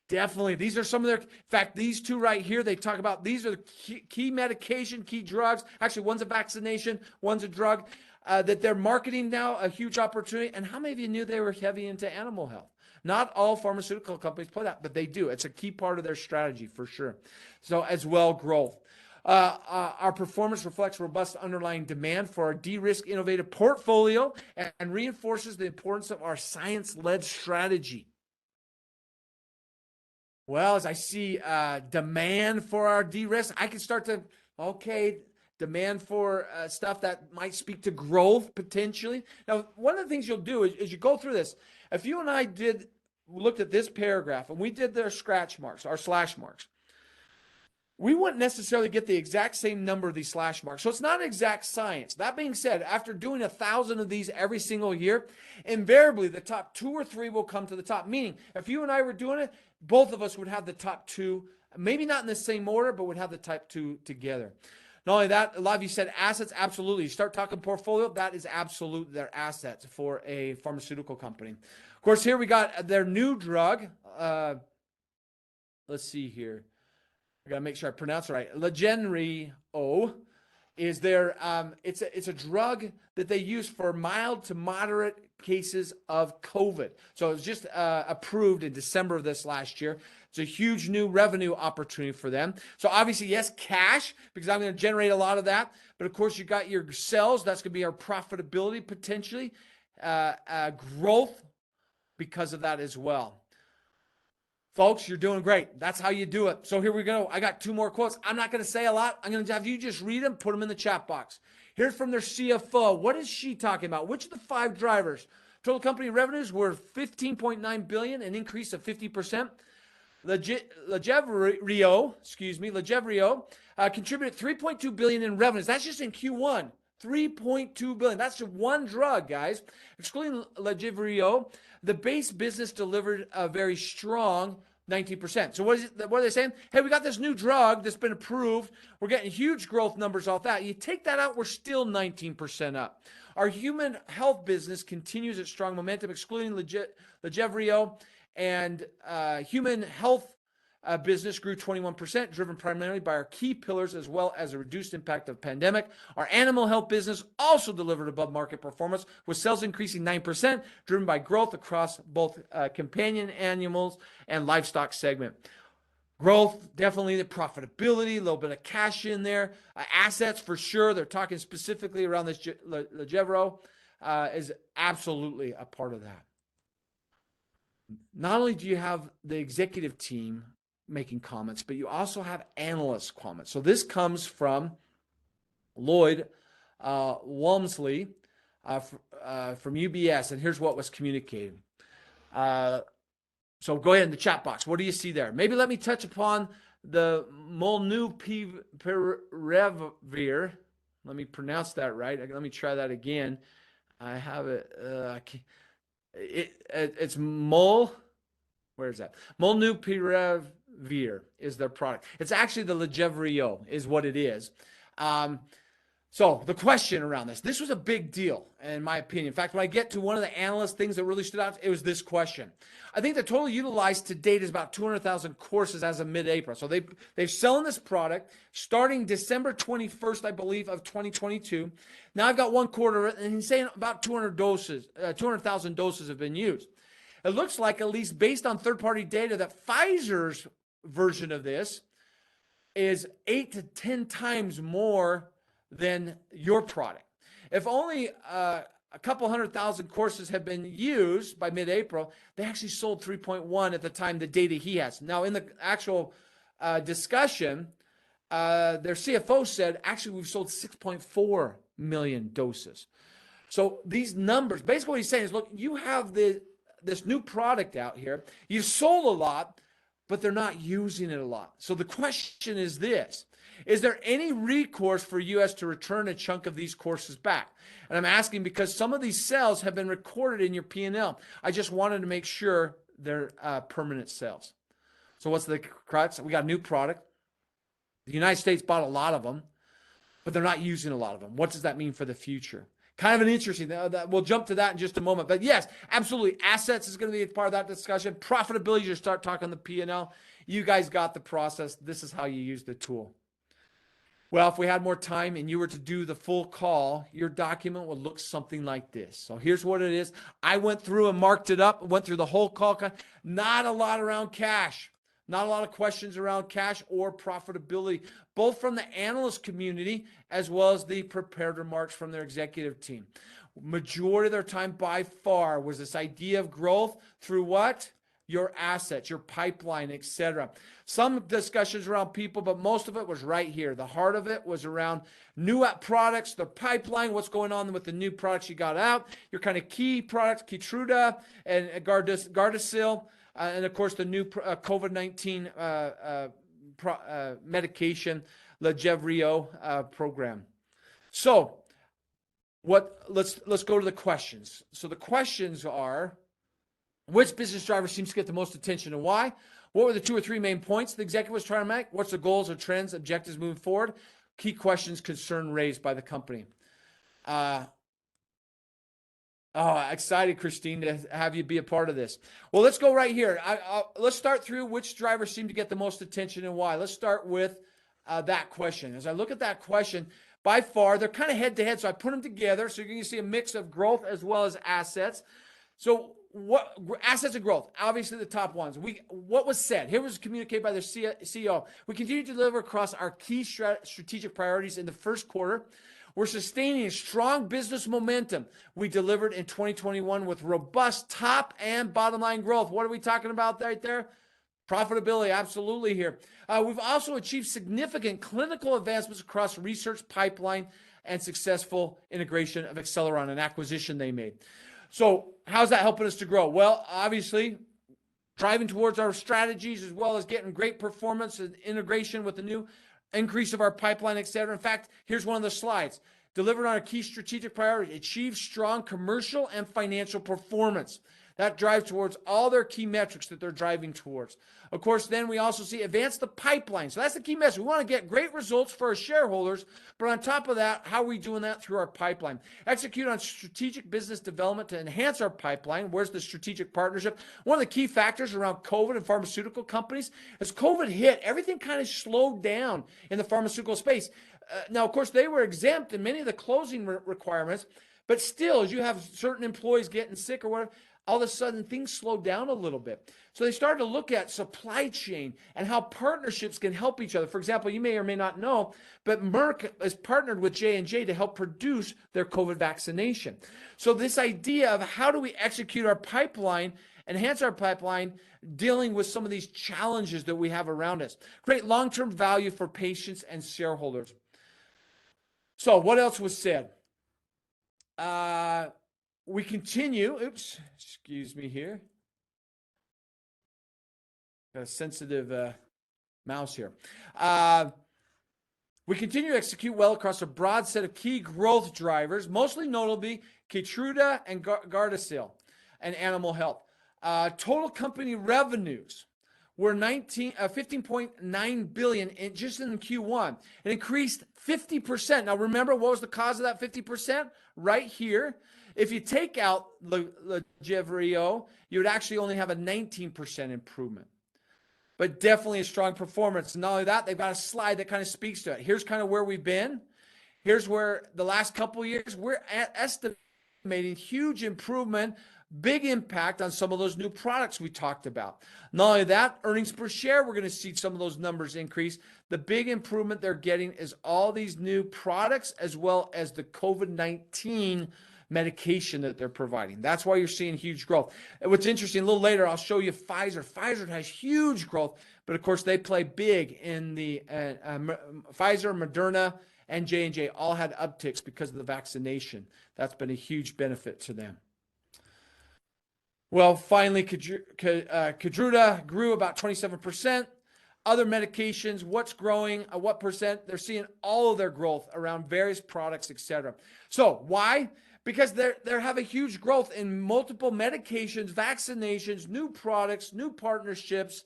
Definitely. These are some of their, in fact, these 2 right here, they talk about, these are the key medication, key drugs. Actually, one's a vaccination, one's a drug that they're marketing now, a huge opportunity. And how many of you knew they were heavy into animal health? Not all pharmaceutical companies play that, but they do. It's a key part of their strategy for sure. So as well, growth. Our performance reflects robust underlying demand for our de-risk innovative portfolio and reinforces the importance of our science-led strategy. Well, as I see demand for our de-risk, I can start to, okay, demand for stuff that might speak to growth potentially. Now, one of the things you'll do is you go through this. If you and I looked at this paragraph and we did their scratch marks, our slash marks, we wouldn't necessarily get the exact same number of these slash marks. So it's not an exact science. That being said, after doing 1,000 of these every single year, invariably the top 2 or 3 will come to the top. Meaning, if you and I were doing it, both of us would have the top 2, maybe not in the same order, but would have the top 2 together. Not only that, a lot of you said assets, absolutely. You start talking portfolio, that is absolute their assets for a pharmaceutical company. Of course, here we got their new drug. Let's see here. I got to make sure I pronounce it right. Legenrio is their, it's a drug that they use for mild to moderate cases of COVID. So it was just approved in December of this last year. It's a huge new revenue opportunity for them. So obviously, yes, cash, because I'm going to generate a lot of that. But of course, you got your sales. That's going to be our profitability potentially. Growth because of that as well. Folks, you're doing great. That's how you do it. So here we go. I got 2 more quotes. I'm not going to say a lot. I'm going to have you just read them, put them in the chat box. Here's from their CFO. What is she talking about? Which of the 5 drivers? Total company revenues were $15.9 billion, an increase of 50%. Legevrio contributed $3.2 billion in revenues. That's just in Q1. $3.2 billion. That's just one drug, guys. Excluding Legevrio, the base business delivered a very strong 19%. So what are they saying? Hey, we got this new drug that's been approved. We're getting huge growth numbers off that. You take that out, we're still 19% up. Our human health business continues its strong momentum, excluding Legevrio, and human health business grew 21%, driven primarily by our key pillars as well as a reduced impact of pandemic. Our animal health business also delivered above market performance, with sales increasing 9%, driven by growth across both companion animals and livestock segment. Growth, definitely the profitability, a little bit of cash in there. Assets for sure. They're talking specifically around this Legevrio is absolutely a part of that. not only do you have the executive team making comments, but you also have analyst comments. So this comes from Lloyd Walmsley from UBS, and here's what was communicated. So go ahead in the chat box. What do you see there? Maybe let me touch upon the molnupiravir. Let me pronounce that right. Let me try that again. I have it. It's where is that? Molnupiravir is their product. It's actually the Lagevrio is what it is. So the question around this was a big deal in my opinion. In fact, when I get to one of the analyst things that really stood out, it was this question. I think the total utilized to date is about 200,000 courses as of mid-April. So they've selling this product starting December 21st, I believe, of 2022. Now I've got one quarter, and he's saying about 200,000 doses have been used. It looks like, at least based on third-party data, that Pfizer's version of this is 8 to 10 times more than your product. If only a couple 100,000 courses have been used by mid-April, they actually sold 3.1 at the time, the data he has. Now, in the actual discussion, their CFO said, actually, we've sold 6.4 million doses. So these numbers, basically what he's saying is, look, you have this new product out here. You've sold a lot, but they're not using it a lot. So the question is this. Is there any recourse for US to return a chunk of these courses back? And I'm asking because some of these sales have been recorded in your P&L. I just wanted to make sure they're permanent sales. So what's the crux? We got a new product. The United States bought a lot of them, but they're not using a lot of them. What does that mean for the future? Kind of an interesting, we'll jump to that in just a moment. But yes, absolutely. Assets is going to be a part of that discussion. Profitability, you start talking the P&L. You guys got the process. This is how you use the tool. Well, if we had more time and you were to do the full call, your document would look something like this. So here's what it is. I went through and marked it up, went through the whole call. Not a lot around cash. Not a lot of questions around cash or profitability, both from the analyst community as well as the prepared remarks from their executive team. Majority of their time by far was this idea of growth through what? Your assets, your pipeline, etc. Some discussions around people, but most of it was right here. The heart of it was around new products, the pipeline, what's going on with the new products you got out, your kind of key products, Keytruda and Gardasil, and of course the new COVID-19 medication, Lagevrio program. So let's go to the questions. So the questions are, which business driver seems to get the most attention and why? What were the 2 or 3 main points the executive was trying to make? What's the goals or trends, objectives moving forward? Key questions, concern raised by the company. Excited, Christine, to have you be a part of this. Well, let's go right here. Let's start through which drivers seem to get the most attention and why. Let's start with that question. As I look at that question, by far, they're kind of head-to-head, so I put them together. So you're going to see a mix of growth as well as assets. So what assets and growth, obviously the top ones. What was said here was communicated by the CEO. We continue to deliver across our key strategic priorities in the first quarter. We're sustaining strong business momentum we delivered in 2021 with robust top and bottom line growth. What are we talking about right there? Profitability, absolutely here. We've also achieved significant clinical advancements across research pipeline and successful integration of Acceleron, an acquisition they made. So how's that helping us to grow? Well, obviously, driving towards our strategies as well as getting great performance and integration with the new increase of our pipeline, et cetera. In fact, here's one of the slides. Delivered on our key strategic priorities, achieve strong commercial and financial performance. That drives towards all their key metrics that they're driving towards. Of course, then we also see advance the pipeline. So that's the key message. We want to get great results for our shareholders, but on top of that, how are we doing that through our pipeline? Execute on strategic business development to enhance our pipeline. Where's the strategic partnership? One of the key factors around COVID and pharmaceutical companies, as COVID hit, everything kind of slowed down in the pharmaceutical space. Now, of course, they were exempt in many of the closing requirements, but still, as you have certain employees getting sick or whatever, all of a sudden things slowed down a little bit. So they started to look at supply chain and how partnerships can help each other. For example, you may or may not know, but Merck has partnered with J&J to help produce their COVID vaccination. So this idea of how do we execute our pipeline enhance our pipeline, dealing with some of these challenges that we have around us, create long-term value for patients and shareholders. So what else was said? We continue, excuse me here. Got a sensitive mouse here. We continue to execute well across a broad set of key growth drivers, mostly notably Keytruda and Gardasil and animal health. Total company revenues were 15.9 billion just in Q1. It increased 50%. Now remember, what was the cause of that 50%? Right here. If you take out Lagevrio, you would actually only have a 19% improvement. But definitely a strong performance. And not only that, they've got a slide that kind of speaks to it. Here's kind of where we've been. Here's where the last couple of years, we're estimating huge improvement, big impact on some of those new products we talked about. Not only that, earnings per share, we're going to see some of those numbers increase. The big improvement they're getting is all these new products as well as the COVID-19 medication that they're providing. That's why you're seeing huge growth. And what's interesting, a little later, I'll show you Pfizer. Pfizer has huge growth, but of course they play big in the Pfizer, Moderna, and J&J all had upticks because of the vaccination. That's been a huge benefit to them. Well, finally, Keytruda grew about 27%. Other medications, what's growing, what percent? They're seeing all of their growth around various products, etc. So why? Because they have a huge growth in multiple medications, vaccinations, new products, new partnerships.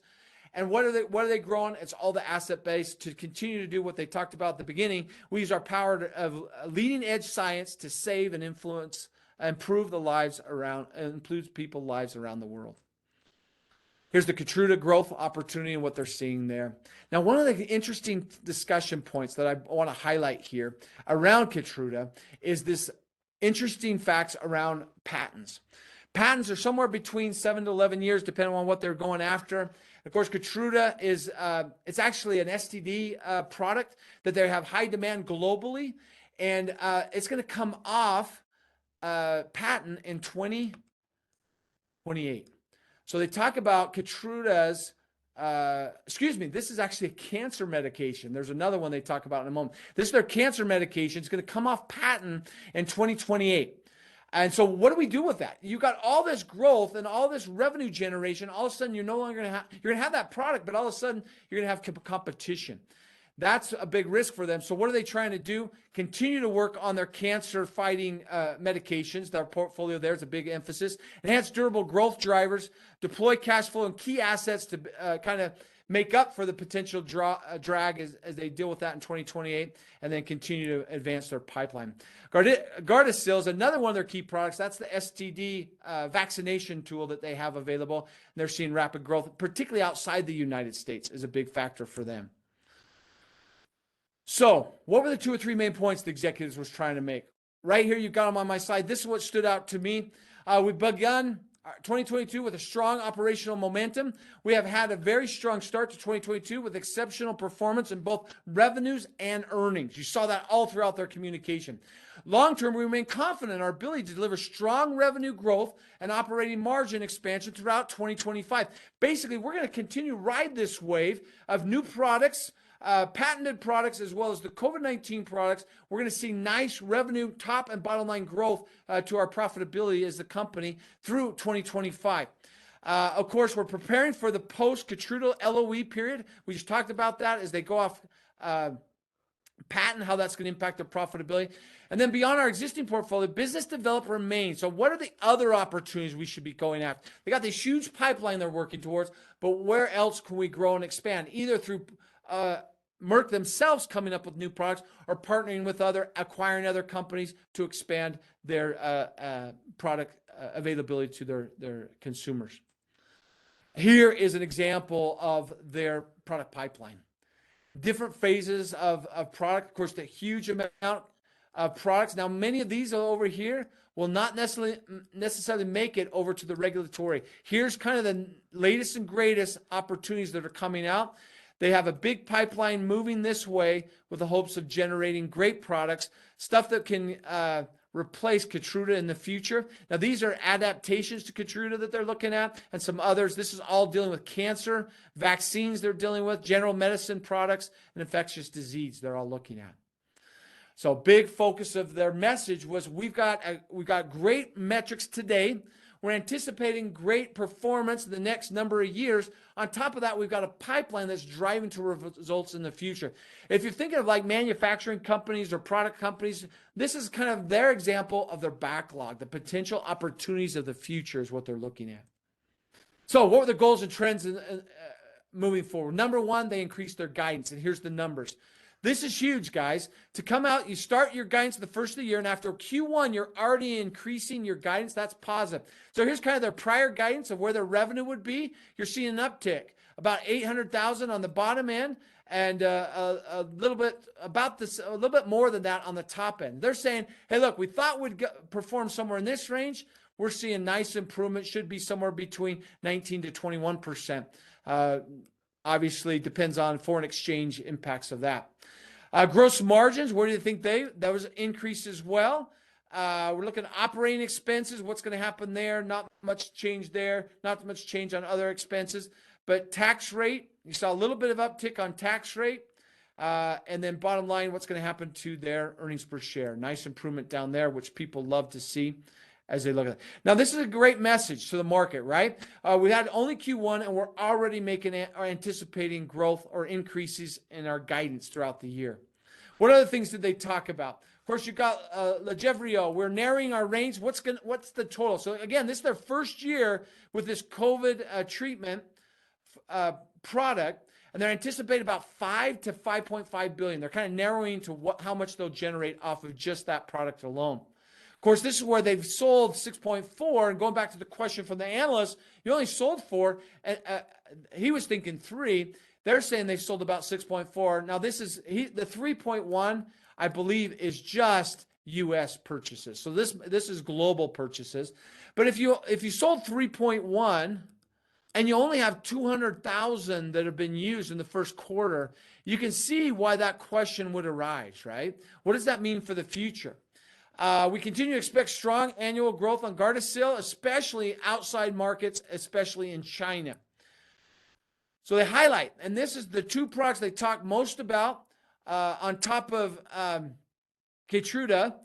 And what are they growing? It's all the asset base to continue to do what they talked about at the beginning. We use our power of leading edge science to save and influence, improve the lives around, and improves people's lives around the world. Here's the Keytruda growth opportunity and what they're seeing there. Now, one of the interesting discussion points that I want to highlight here around Keytruda is this interesting facts around patents. Patents are somewhere between 7 to 11 years, depending on what they're going after. Of course, Keytruda is it's actually an STD product that they have high demand globally, and it's going to come off patent in 2028. So they talk about Keytruda's, this is actually a cancer medication. There's another one they talk about in a moment. This is their cancer medication. It's going to come off patent in 2028. And so what do we do with that? You got all this growth and all this revenue generation. All of a sudden, you're no longer going to have, you're going to have that product, but all of a sudden, you're going to have competition. That's a big risk for them. So what are they trying to do? Continue to work on their cancer-fighting medications. Their portfolio there is a big emphasis. Enhance durable growth drivers. Deploy cash flow and key assets to kind of make up for the potential drag as they deal with that in 2028, and then continue to advance their pipeline. Gardasil is another one of their key products. That's the STD vaccination tool that they have available. And they're seeing rapid growth, particularly outside the United States, is a big factor for them. So what were the 2 or 3 main points the executives was trying to make? Right here, you've got them on my slide. This is what stood out to me. We've begun 2022 with a strong operational momentum. We have had a very strong start to 2022 with exceptional performance in both revenues and earnings. You saw that all throughout their communication. Long term, we remain confident in our ability to deliver strong revenue growth and operating margin expansion throughout 2025. Basically, we're going to continue to ride this wave of new products, patented products, as well as the COVID-19 products. We're going to see nice revenue, top and bottom line growth to our profitability as a company through 2025. Of course, we're preparing for the post-Keytruda LOE period. We just talked about that as they go off patent, how that's going to impact their profitability. And then beyond our existing portfolio, business development remains. So what are the other opportunities we should be going after? They got this huge pipeline they're working towards, but where else can we grow and expand? Either through Merck themselves coming up with new products or partnering with acquiring other companies to expand their product availability to their consumers. Here is an example of their product pipeline. Different phases of product, of course, the huge amount of products. Now, many of these are over here will not necessarily make it over to the regulatory. Here's kind of the latest and greatest opportunities that are coming out. They have a big pipeline moving this way with the hopes of generating great products, stuff that can replace Keytruda in the future. Now, these are adaptations to Keytruda that they're looking at and some others. This is all dealing with cancer, vaccines they're dealing with, general medicine products, and infectious disease they're all looking at. So big focus of their message was we've got great metrics today. We're anticipating great performance in the next number of years. On top of that, we've got a pipeline that's driving to results in the future. If you're thinking of like manufacturing companies or product companies, this is kind of their example of their backlog. The potential opportunities of the future is what they're looking at. So what were the goals and trends moving forward? Number one, they increased their guidance, and here's the numbers. This is huge, guys. To come out, you start your guidance the first of the year, and after Q1, you're already increasing your guidance. That's positive. So here's kind of their prior guidance of where their revenue would be. You're seeing an uptick, about 800,000 on the bottom end, and a little bit more than that on the top end. They're saying, hey, look, we thought we'd perform somewhere in this range. We're seeing nice improvement. Should be somewhere between 19 to 21%. Obviously, depends on foreign exchange impacts of that. Gross margins, where do you think that was an increase as well? We're looking at operating expenses. What's going to happen there? Not much change there. Not much change on other expenses. But tax rate, you saw a little bit of uptick on tax rate. And then bottom line, what's going to happen to their earnings per share? Nice improvement down there, which people love to see as they look at it. Now, this is a great message to the market, right? We had only Q1, and we're already anticipating growth or increases in our guidance throughout the year. What other things did they talk about? Of course, you got Lagevrio. We're narrowing our range. What's the total? So again, this is their first year with this COVID treatment product, and they're anticipating about 5 to 5.5 billion. They're kind of narrowing to how much they'll generate off of just that product alone. Of course, this is where they've sold 6.4, and going back to the question from the analyst, you only sold 4, and he was thinking 3. They're saying they sold about 6.4. Now, the 3.1, I believe, is just U.S. purchases. So this is global purchases. But if you sold 3.1 and you only have 200,000 that have been used in the first quarter, you can see why that question would arise, right? What does that mean for the future? We continue to expect strong annual growth on Gardasil, especially outside markets, especially in China. So they highlight, and this is the two products they talk most about on top of Keytruda,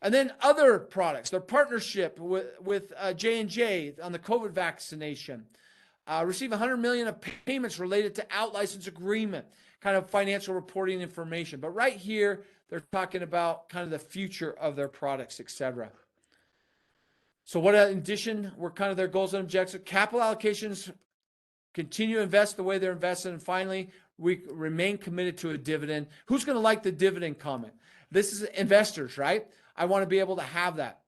and then other products. Their partnership with J&J on the COVID vaccination. Receive $100 million of payments related to out-license agreement, kind of financial reporting information. But right here, they're talking about kind of the future of their products, etc. So what in addition were kind of their goals and objectives? Capital allocations, continue to invest the way they're investing. And finally, we remain committed to a dividend. Who's going to like the dividend comment? This is investors, right? I want to be able to have that.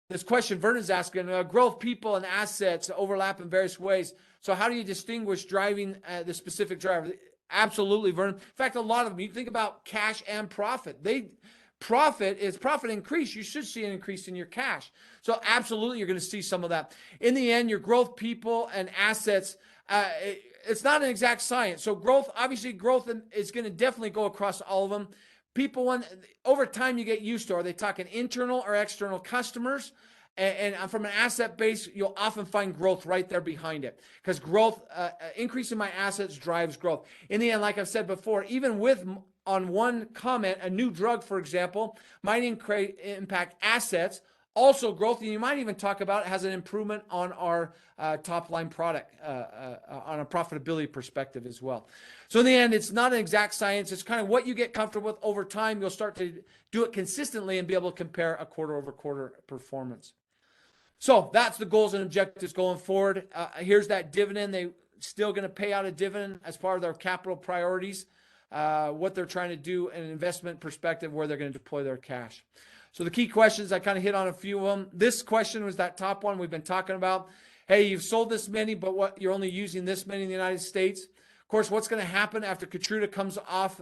This question Vernon's asking, growth, people, and assets overlap in various ways. So how do you distinguish driving the specific driver? Absolutely, Vernon. In fact, a lot of them, you think about cash and profit. Profit increase. You should see an increase in your cash. So absolutely, you're going to see some of that. In the end, your growth, people, and assets, it's not an exact science. So growth is going to definitely go across all of them. People, over time, you get used to, are they talking internal or external customers? And from an asset base, you'll often find growth right there behind it, because growth, increasing my assets drives growth. In the end, like I've said before, even on one comment, a new drug, for example, might impact assets, also growth, and you might even talk about it has an improvement on our top line product, on a profitability perspective as well. So in the end, it's not an exact science. It's kind of what you get comfortable with over time. You'll start to do it consistently and be able to compare a quarter-over-quarter performance. So that's the goals and objectives going forward. Here's that dividend. They still going to pay out a dividend as part of their capital priorities, what they're trying to do in an investment perspective, where they're going to deploy their cash. So the key questions, I kind of hit on a few of them. This question was that top one we've been talking about. Hey, you've sold this many, but you're only using this many in the United States. Of course, what's going to happen after Keytruda comes off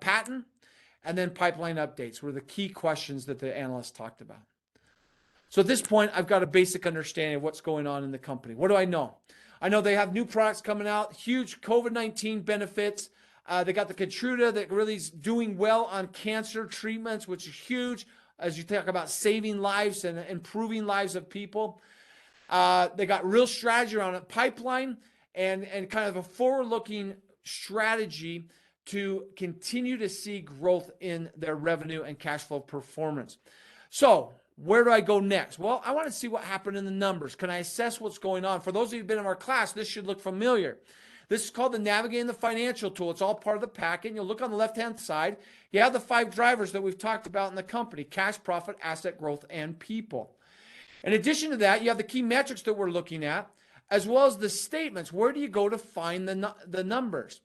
patent? And then pipeline updates were the key questions that the analysts talked about. So at this point, I've got a basic understanding of what's going on in the company. What do I know? I know they have new products coming out, huge COVID-19 benefits. They got the Keytruda that really is doing well on cancer treatments, which is huge as you talk about saving lives and improving lives of people. They got real strategy around a pipeline and kind of a forward-looking strategy to continue to see growth in their revenue and cash flow performance. So where do I go next? Well, I want to see what happened in the numbers. Can I assess what's going on? For those of you who've been in our class, this should look familiar. This is called the Navigating the Financial tool. It's all part of the packet. And you'll look on the left-hand side. You have the 5 drivers that we've talked about in the company: cash, profit, asset growth, and people. In addition to that, you have the key metrics that we're looking at, as well as the statements. Where do you go to find the numbers?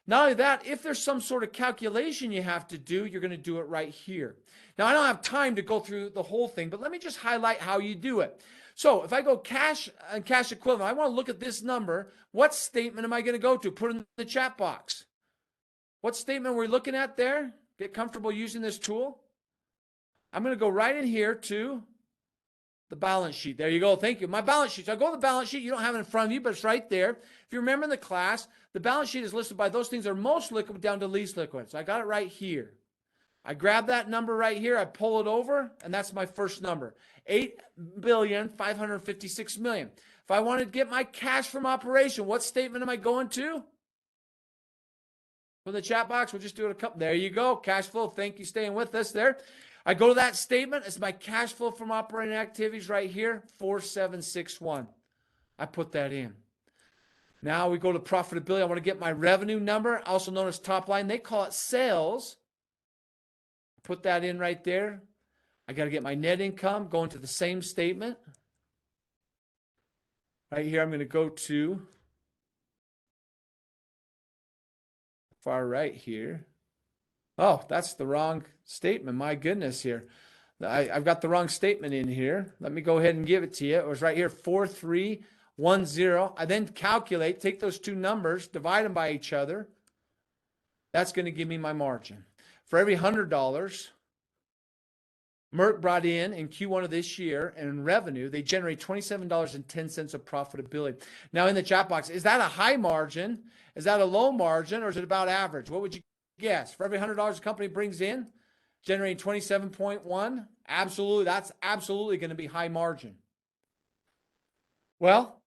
Not only that, if there's some sort of calculation you have to do, you're going to do it right here. Now, I don't have time to go through the whole thing, but let me just highlight how you do it. So if I go cash and cash equivalent, I want to look at this number. What statement am I going to go to? Put in the chat box. What statement we're looking at there? Get comfortable using this tool. I'm going to go right in here to the balance sheet. There you go. Thank you. My balance sheet. So I go to the balance sheet. You don't have it in front of you, but it's right there. If you remember in the class, the balance sheet is listed by those things that are most liquid down to least liquid. So I got it right here. I grab that number right here. I pull it over, and that's my first number, $8,556,000,000. If I wanted to get my cash from operation, what statement am I going to? For the chat box, we'll just do it a couple. There you go. Cash flow. Thank you for staying with us there. I go to that statement. It's my cash flow from operating activities right here, 4761. I put that in. Now we go to profitability. I want to get my revenue number, also known as top line. They call it sales. Put that in right there. I got to get my net income, going to the same statement. Right here, I'm going to go to far right here. Oh, that's the wrong statement. My goodness here. I've got the wrong statement in here. Let me go ahead and give it to you. It was right here, 4310. I then calculate, take those two numbers, divide them by each other. That's going to give me my margin. For every $100 Merck brought in Q1 of this year in revenue, they generate $27.10 of profitability. Now in the chat box, is that a high margin? Is that a low margin? Or is it about average? What would you guess? For every $100 a company brings in, generating 27.1, absolutely, that's absolutely going to be high margin. Well,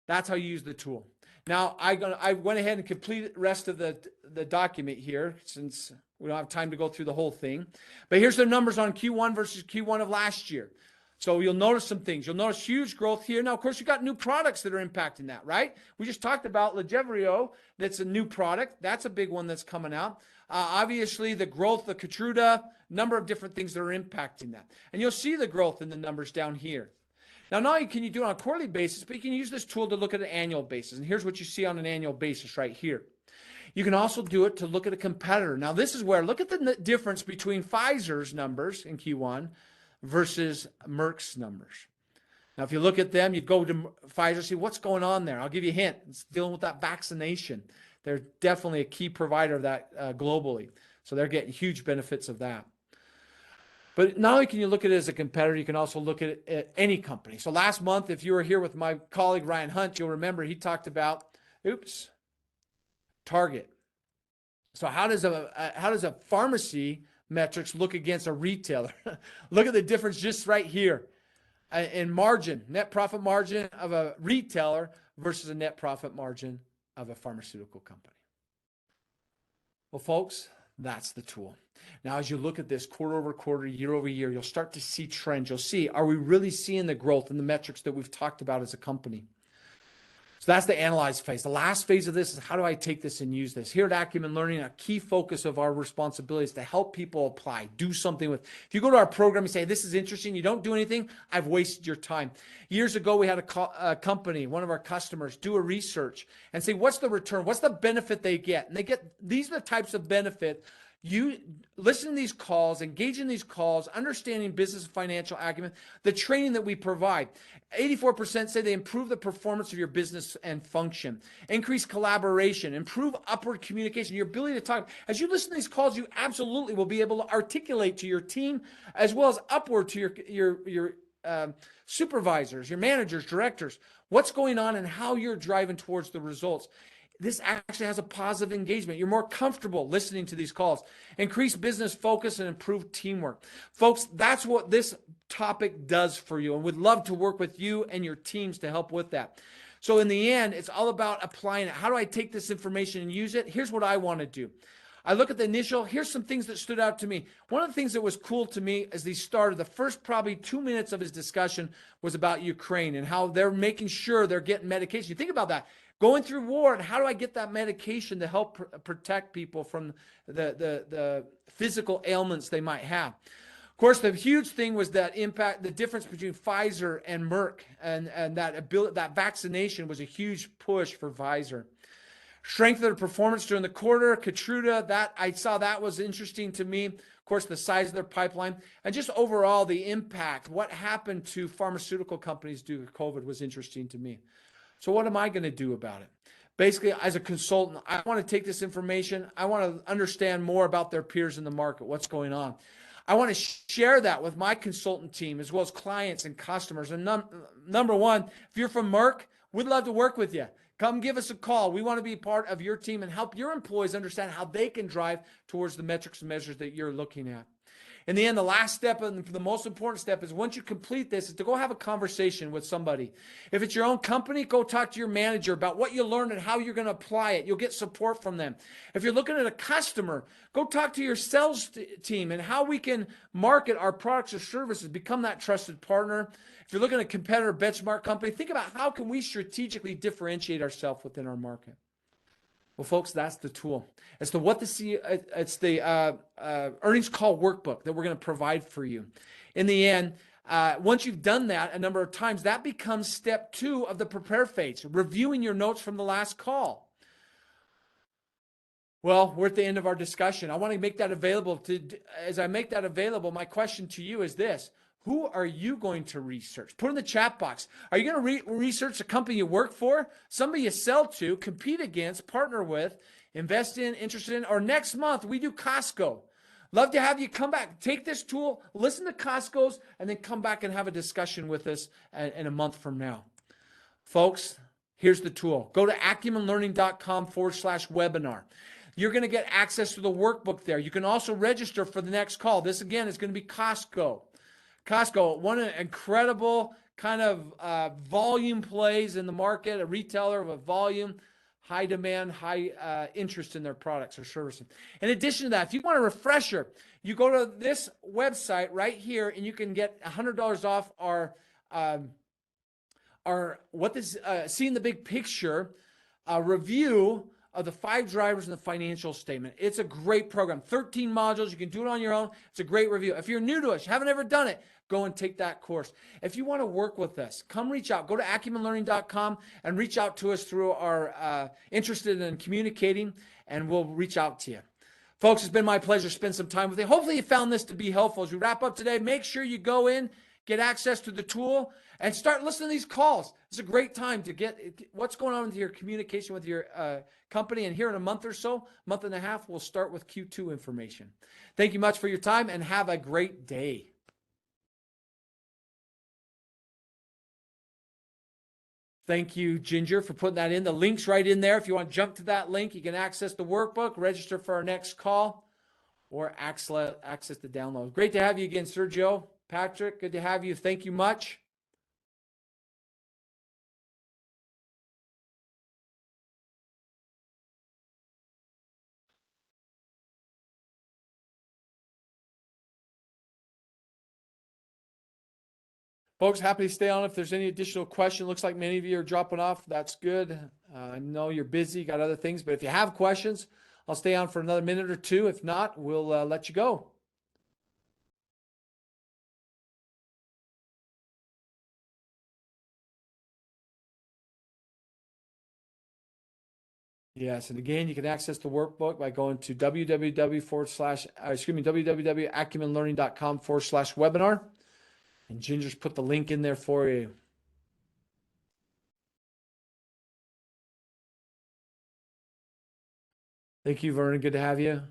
that's how you use the tool. Now, I went ahead and completed the rest of the document here, since we don't have time to go through the whole thing. But here's the numbers on Q1 versus Q1 of last year. So you'll notice some things. You'll notice huge growth here. Now, of course, you've got new products that are impacting that, right? We just talked about Lagevrio. That's a new product. That's a big one that's coming out. Obviously, the growth of Keytruda, number of different things that are impacting that. And you'll see the growth in the numbers down here. Now, not only can you do it on a quarterly basis, but you can use this tool to look at an annual basis. And here's what you see on an annual basis right here. You can also do it to look at a competitor. Now, this is where, look at the difference between Pfizer's numbers in Q1 versus Merck's numbers. Now, if you look at them, you go to Pfizer, see what's going on there. I'll give you a hint. It's dealing with that vaccination. They're definitely a key provider of that globally. So they're getting huge benefits of that. But not only can you look at it as a competitor, you can also look at it at any company. So last month, if you were here with my colleague Ryan Hunt, you'll remember he talked about, Target. So how does a pharmacy metrics look against a retailer? Look at the difference just right here in margin, net profit margin of a retailer versus a net profit margin of a pharmaceutical company. Well, folks, that's the tool. Now, as you look at this quarter over quarter, year over year, you'll start to see trends. You'll see, are we really seeing the growth in the metrics that we've talked about as a company? So that's the analyze phase. The last phase of this is, how do I take this and use this? Here at Acumen Learning, a key focus of our responsibility is to help people apply, do something with. If you go to our program and say, this is interesting, you don't do anything, I've wasted your time. Years ago, we had a company, one of our customers, do a research and say, what's the return? What's the benefit they get? And they get, these are the types of benefit. You listen to these calls, engage in these calls, understanding business and financial acumen, the training that we provide. 84% say they improve the performance of your business and function, increase collaboration, improve upward communication, your ability to talk. As you listen to these calls, you absolutely will be able to articulate to your team as well as upward to your supervisors, your managers, directors, what's going on and how you're driving towards the results. this actually has a positive engagement. You're more comfortable listening to these calls. Increase business focus and improve teamwork. Folks, that's what this topic does for you, and we'd love to work with you and your teams to help with that. So in the end, it's all about applying it. How do I take this information and use it? Here's what I want to do. I look at the initial, here's some things that stood out to me. One of the things that was cool to me as he started, the first probably 2 minutes of his discussion was about Ukraine and how they're making sure they're getting medication. You think about that. Going through war, and how do I get that medication to help protect people from the physical ailments they might have? Of course, the huge thing was that impact, the difference between Pfizer and Merck, and that vaccination was a huge push for Pfizer. Strength of the performance during the quarter, Keytruda, that I saw that was interesting to me. Of course, the size of their pipeline, and just overall the impact, what happened to pharmaceutical companies due to COVID was interesting to me. So what am I going to do about it? Basically, as a consultant, I want to take this information. I want to understand more about their peers in the market, what's going on. I want to share that with my consultant team as well as clients and customers. And number one, if you're from Merck, we'd love to work with you. Come give us a call. We want to be part of your team and help your employees understand how they can drive towards the metrics and measures that you're looking at. In the end, the last step and the most important step is once you complete this is to go have a conversation with somebody. If it's your own company, go talk to your manager about what you learned and how you're going to apply it. You'll get support from them. If you're looking at a customer, go talk to your sales team and how we can market our products or services, become that trusted partner. If you're looking at a competitor benchmark company, think about how can we strategically differentiate ourselves within our market. Well, folks, that's the tool. It's the earnings call workbook that we're going to provide for you. In the end, once you've done that a number of times, that becomes step 2 of the prepare phase, reviewing your notes from the last call. Well, we're at the end of our discussion. I want to make that available. As I make that available, my question to you is this. Who are you going to research? Put in the chat box. Are you going to research the company you work for, somebody you sell to, compete against, partner with, invest in, interested in, or next month we do Costco. Love to have you come back. Take this tool, listen to Costco's, and then come back and have a discussion with us in a month from now. Folks, here's the tool. Go to acumenlearning.com/webinar. You're going to get access to the workbook there. You can also register for the next call. This, again, is going to be Costco. Costco, one of the incredible kind of volume plays in the market, a retailer with volume, high demand, high interest in their products or services. In addition to that, if you want a refresher, you go to this website right here and you can get $100 off our seeing the big picture review of the 5 drivers in the financial statement. It's a great program. 13 modules. You can do it on your own. It's a great review. If you're new to us, you haven't ever done it, go and take that course. If you want to work with us, come reach out. Go to acumenlearning.com and reach out to us through our interested in communicating, and we'll reach out to you. Folks, it's been my pleasure to spend some time with you. Hopefully you found this to be helpful. As we wrap up today, make sure you go in, get access to the tool, and start listening to these calls. It's a great time to get what's going on with your communication with your company. And here in a month or so, month and a half, we'll start with Q2 information. Thank you much for your time and have a great day. Thank you, Ginger, for putting that in. The link's right in there. If you want to jump to that link, you can access the workbook, register for our next call, or access the download. Great to have you again, Sergio. Patrick, good to have you. Thank you much. Folks, happy to stay on if there's any additional question. Looks like many of you are dropping off. That's good. I know you're busy, got other things, but if you have questions, I'll stay on for another minute or two. If not, we'll let you go. Yes, and again, you can access the workbook by going to www.acumenlearning.com/webinar. And Ginger's put the link in there for you. Thank you, Vernon. Good to have you.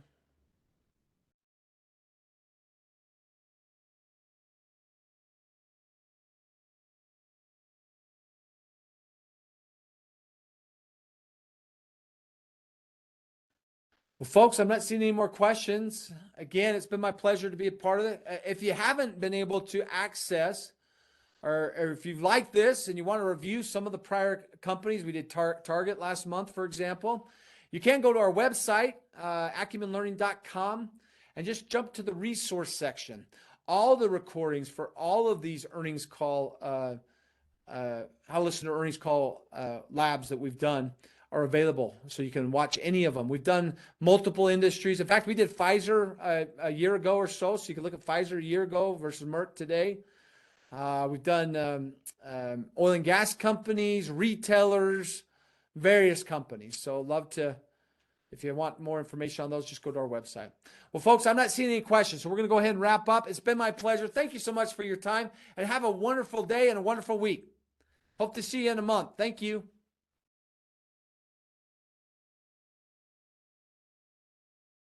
Well, folks, I'm not seeing any more questions. Again, it's been my pleasure to be a part of it. If you haven't been able to access, or if you've liked this and you want to review some of the prior companies, we did Target last month, for example, you can go to our website, acumenlearning.com, and just jump to the resource section. All the recordings for all of these earnings call, how to listen to earnings call labs that we've done are available, so you can watch any of them. We've done multiple industries. In fact, we did Pfizer a year ago or so you can look at Pfizer a year ago versus Merck today. We've done oil and gas companies, retailers, various companies. So love to, if you want more information on those, just go to our website. Well, folks, I'm not seeing any questions, so we're going to go ahead and wrap up. It's been my pleasure. Thank you so much for your time, and have a wonderful day and a wonderful week. Hope to see you in a month. Thank you.